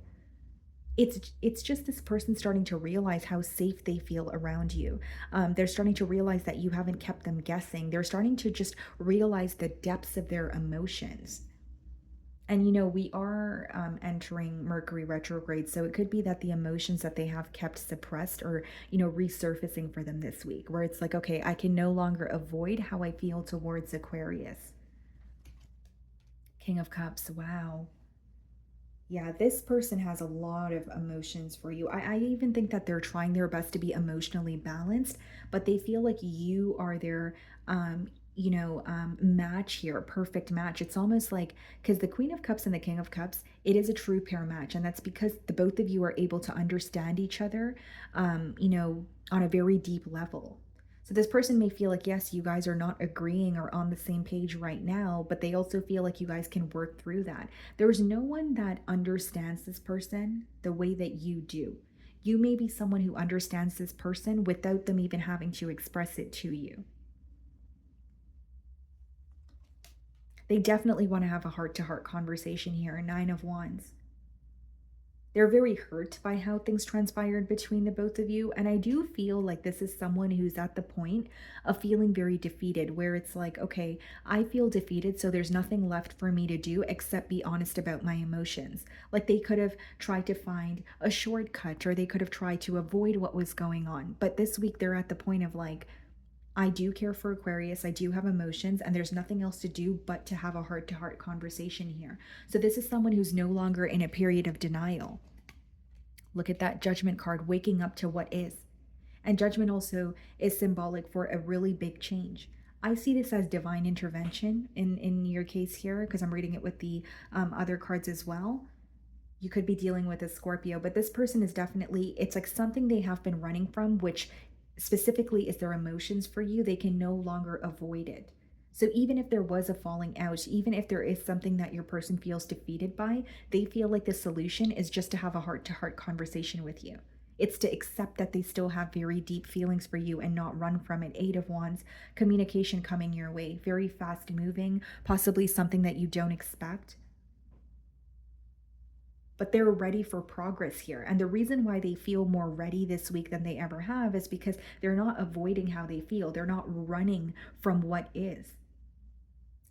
It's just this person starting to realize how safe they feel around you. They're starting to realize that you haven't kept them guessing. They're starting to just realize the depths of their emotions. And we are entering Mercury retrograde, so it could be that the emotions that they have kept suppressed or resurfacing for them this week, where it's like, okay, I can no longer avoid how I feel towards Aquarius. King of Cups. Wow. Yeah, this person has a lot of emotions for you. I even think that they're trying their best to be emotionally balanced, but they feel like you are their, match here, perfect match. It's almost like, because the Queen of Cups and the King of Cups, it is a true pair match. And that's because the both of you are able to understand each other, on a very deep level. So this person may feel like, yes, you guys are not agreeing or on the same page right now, but they also feel like you guys can work through that. There's no one that understands this person the way that you do. You may be someone who understands this person without them even having to express it to you. They definitely want to have a heart-to-heart conversation here. Nine of Wands. They're very hurt by how things transpired between the both of you. And I do feel like this is someone who's at the point of feeling very defeated, where it's like, okay, I feel defeated, so there's nothing left for me to do except be honest about my emotions. Like they could have tried to find a shortcut, or they could have tried to avoid what was going on. But this week they're at the point of like, I do care for Aquarius. I do have emotions, and there's nothing else to do but to have a heart-to-heart conversation here. So this is someone who's no longer in a period of denial. Look at that Judgment card, waking up to what is. And Judgment also is symbolic for a really big change. I see this as divine intervention in your case here, because I'm reading it with the other cards as well. You could be dealing with a Scorpio, but this person is definitely, it's like something they have been running from, which specifically is their emotions for you. They can no longer avoid it. So even if there was a falling out, even if there is something that your person feels defeated by, they feel like the solution is just to have a heart-to-heart conversation with you. It's to accept that they still have very deep feelings for you and not run from it. Eight of Wands, communication coming your way, very fast moving, possibly something that you don't expect. But they're ready for progress here. And the reason why they feel more ready this week than they ever have is because they're not avoiding how they feel. They're not running from what is.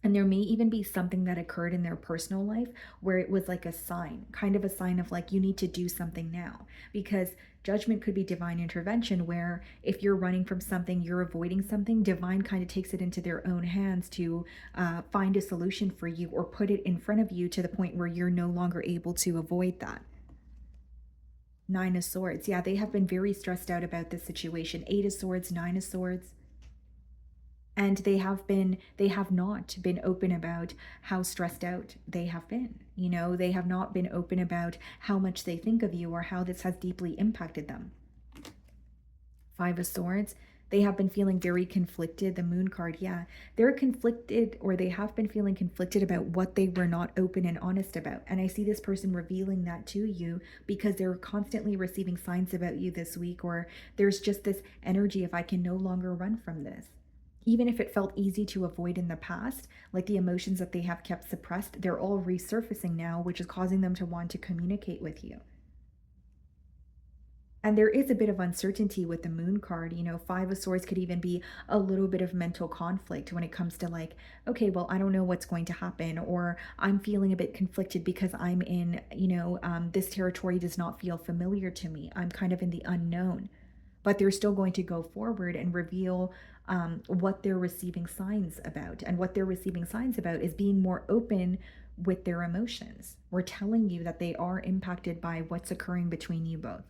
And there may even be something that occurred in their personal life where it was like a sign, kind of a sign of like, you need to do something now. Because Judgment could be divine intervention, where if you're running from something, you're avoiding something, divine kind of takes it into their own hands to find a solution for you, or put it in front of you to the point where you're no longer able to avoid that. Nine of Swords. Yeah, they have been very stressed out about this situation. Eight of Swords, Nine of Swords. And they have not been open about how stressed out they have been. You know, they have not been open about how much they think of you or how this has deeply impacted them. Five of Swords. They have been feeling very conflicted. The Moon card, yeah. They're conflicted, or they have been feeling conflicted about what they were not open and honest about. And I see this person revealing that to you because they're constantly receiving signs about you this week, or there's just this energy of, I can no longer run from this. Even if it felt easy to avoid in the past, like the emotions that they have kept suppressed, they're all resurfacing now, which is causing them to want to communicate with you. And there is a bit of uncertainty with the Moon card. You know, Five of Swords could even be a little bit of mental conflict when it comes to like, okay, well, I don't know what's going to happen, or I'm feeling a bit conflicted because I'm in, this territory does not feel familiar to me. I'm kind of in the unknown. But they're still going to go forward and reveal what they're receiving signs about. And what they're receiving signs about is being more open with their emotions. We're telling you that they are impacted by what's occurring between you both.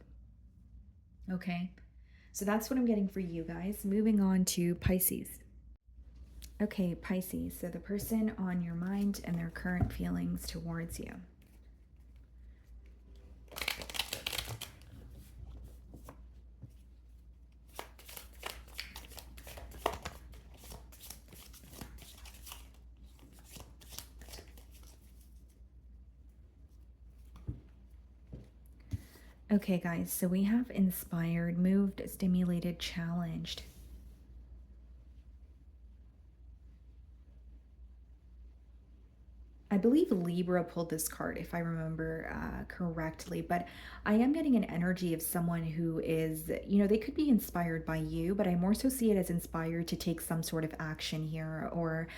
Okay, so that's what I'm getting for you guys. Moving on to Pisces. Okay, Pisces. So the person on your mind and their current feelings towards you. Okay, guys, so we have inspired, moved, stimulated, challenged. I believe Libra pulled this card, if I remember correctly, but I am getting an energy of someone who is, they could be inspired by you, but I more so see it as inspired to take some sort of action here, or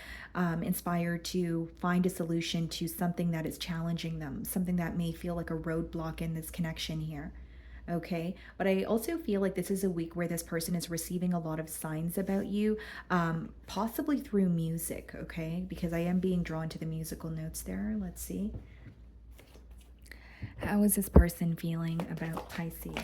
inspired to find a solution to something that is challenging them, something that may feel like a roadblock in this connection here. Okay, but I also feel like this is a week where this person is receiving a lot of signs about you, possibly through music. Okay, because I am being drawn to the musical notes there. Let's see. How is this person feeling about Pisces?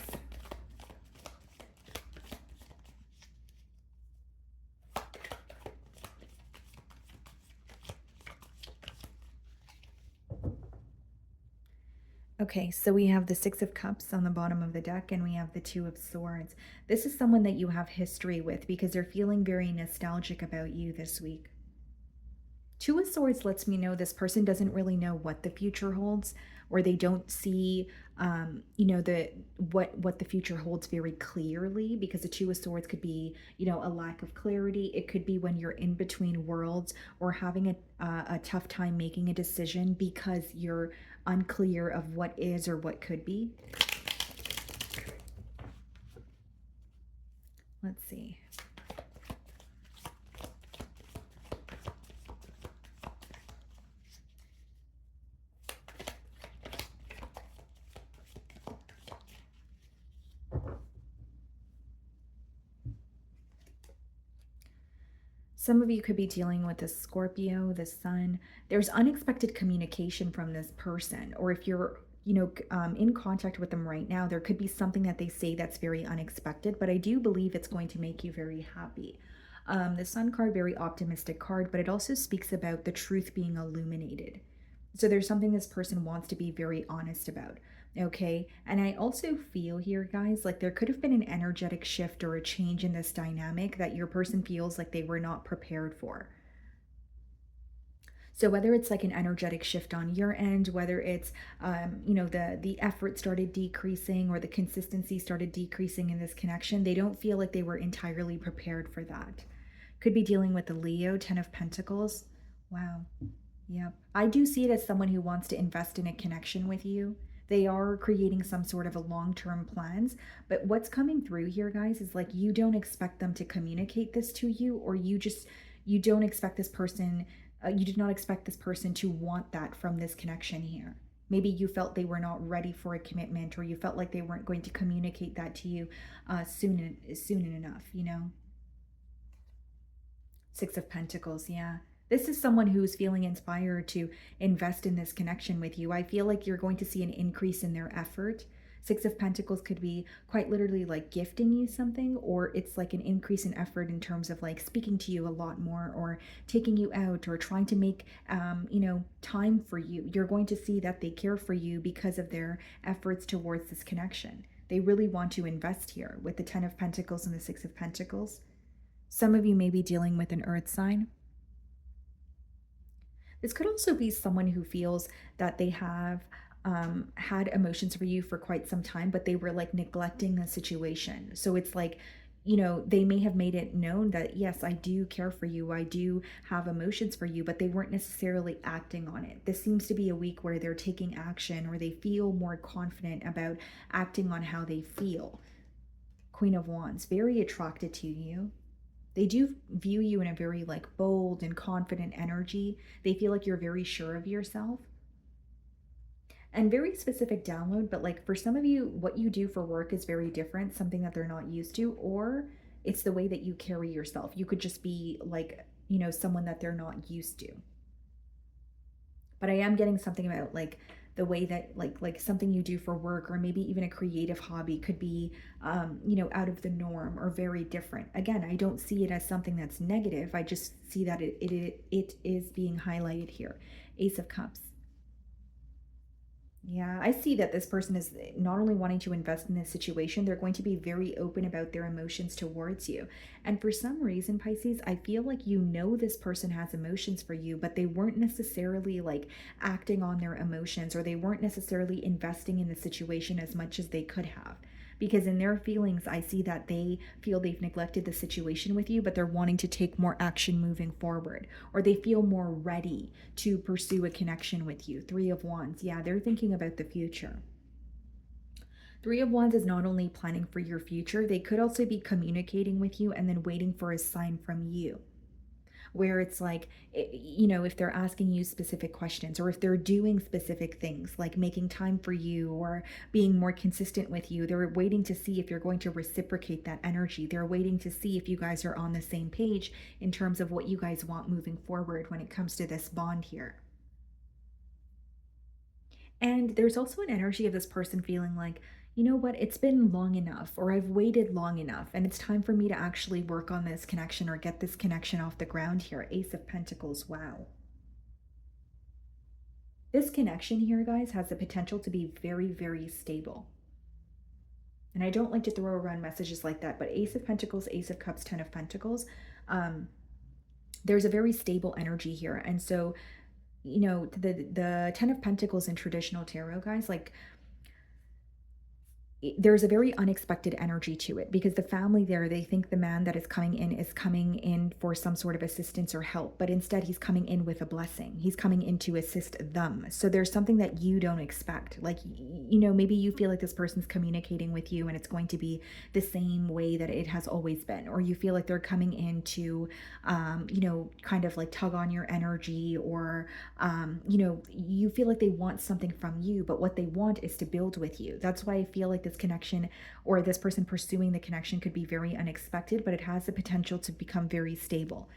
Okay, so we have the Six of Cups on the bottom of the deck, and we have the Two of Swords. This is someone that you have history with because they're feeling very nostalgic about you this week. Two of Swords lets me know this person doesn't really know what the future holds, or they don't see, the what the future holds very clearly. Because the Two of Swords could be, a lack of clarity. It could be when you're in between worlds or having a tough time making a decision because you're unclear of what is or what could be. Let's see. Some of you could be dealing with a Scorpio, the sun. There's unexpected communication from this person, or if you're, in contact with them right now, there could be something that they say that's very unexpected, but I do believe it's going to make you very happy. The sun card, very optimistic card, but it also speaks about the truth being illuminated. So there's something this person wants to be very honest about. Okay. And I also feel here, guys, like there could have been an energetic shift or a change in this dynamic that your person feels like they were not prepared for. So whether it's like an energetic shift on your end, whether it's the effort started decreasing or the consistency started decreasing in this connection, they don't feel like they were entirely prepared for that. Could be dealing with the Leo, 10 of Pentacles. Wow. Yep. I do see it as someone who wants to invest in a connection with you. They are creating some sort of a long-term plans, but what's coming through here, guys, is like you don't expect them to communicate this to you, or you don't expect this person, you did not expect this person to want that from this connection here. Maybe you felt they were not ready for a commitment, or you felt like they weren't going to communicate that to you soon enough, Six of Pentacles, yeah. This is someone who's feeling inspired to invest in this connection with you. I feel like you're going to see an increase in their effort. Six of Pentacles could be quite literally like gifting you something, or it's like an increase in effort in terms of like speaking to you a lot more, or taking you out, or trying to make, time for you. You're going to see that they care for you because of their efforts towards this connection. They really want to invest here with the 10 of Pentacles and the 6 of Pentacles. Some of you may be dealing with an earth sign. This could also be someone who feels that they have had emotions for you for quite some time, but they were like neglecting the situation. So it's like, they may have made it known that, yes, I do care for you. I do have emotions for you, but they weren't necessarily acting on it. This seems to be a week where they're taking action, or they feel more confident about acting on how they feel. Queen of Wands, very attracted to you. They do view you in a very like bold and confident energy. They feel like you're very sure of yourself. And very specific download, but like for some of you, what you do for work is very different, something that they're not used to, or it's the way that you carry yourself. You could just be like, someone that they're not used to. But I am getting something about like the way that like something you do for work, or maybe even a creative hobby, could be out of the norm or very different. Again, I don't see it as something that's negative. I just see that it is being highlighted here. Ace of Cups. Yeah, I see that this person is not only wanting to invest in this situation, they're going to be very open about their emotions towards you. And for some reason, Pisces, I feel like this person has emotions for you, but they weren't necessarily like acting on their emotions, or they weren't necessarily investing in the situation as much as they could have. Because in their feelings, I see that they feel they've neglected the situation with you, but they're wanting to take more action moving forward, or they feel more ready to pursue a connection with you. Three of Wands. Yeah, they're thinking about the future. Three of Wands is not only planning for your future, they could also be communicating with you and then waiting for a sign from you, where it's like, if they're asking you specific questions, or if they're doing specific things like making time for you or being more consistent with you, they're waiting to see if you're going to reciprocate that energy. They're waiting to see if you guys are on the same page in terms of what you guys want moving forward when it comes to this bond here. And there's also an energy of this person feeling like, you know what, it's been long enough, or I've waited long enough, and it's time for me to actually work on this connection or get this connection off the ground here. Ace of Pentacles, wow. This connection here, guys, has the potential to be very, very stable. And I don't like to throw around messages like that, but Ace of Pentacles, Ace of Cups, Ten of Pentacles, um, there's a very stable energy here. And so, the Ten of Pentacles in traditional tarot, guys, like, there's a very unexpected energy to it, because the family there, they think the man that is coming in for some sort of assistance or help, but instead he's coming in with a blessing. He's coming in to assist them. So there's something that you don't expect. Like, maybe you feel like this person's communicating with you and it's going to be the same way that it has always been, or you feel like they're coming in to kind of like tug on your energy, or you feel like they want something from you, but what they want is to build with you. That's why I feel like this connection, or this person pursuing the connection, could be very unexpected, but it has the potential to become very stable.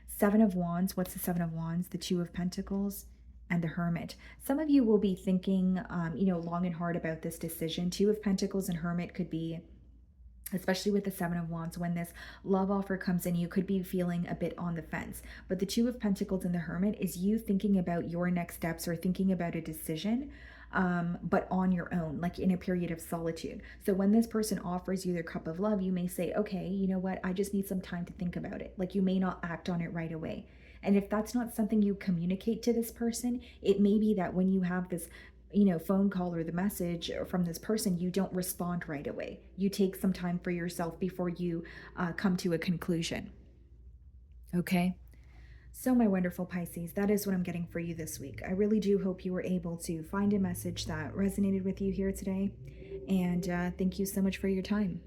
Seven of Wands, what's the Seven of Wands? The Two of Pentacles and the Hermit. Some of you will be thinking, long and hard about this decision. Two of Pentacles and Hermit could be, especially with the Seven of Wands, when this love offer comes in, you could be feeling a bit on the fence. But the Two of Pentacles and the Hermit is you thinking about your next steps, or thinking about a decision, but on your own, like in a period of solitude. So when this person offers you their cup of love, you may say, okay, you know what, I just need some time to think about it. Like, you may not act on it right away. And if that's not something you communicate to this person, it may be that when you have this phone call or the message from this person, you don't respond right away. You take some time for yourself before you come to a conclusion. Okay. So, my wonderful Pisces, that is what I'm getting for you this week. I really do hope you were able to find a message that resonated with you here today. And thank you so much for your time.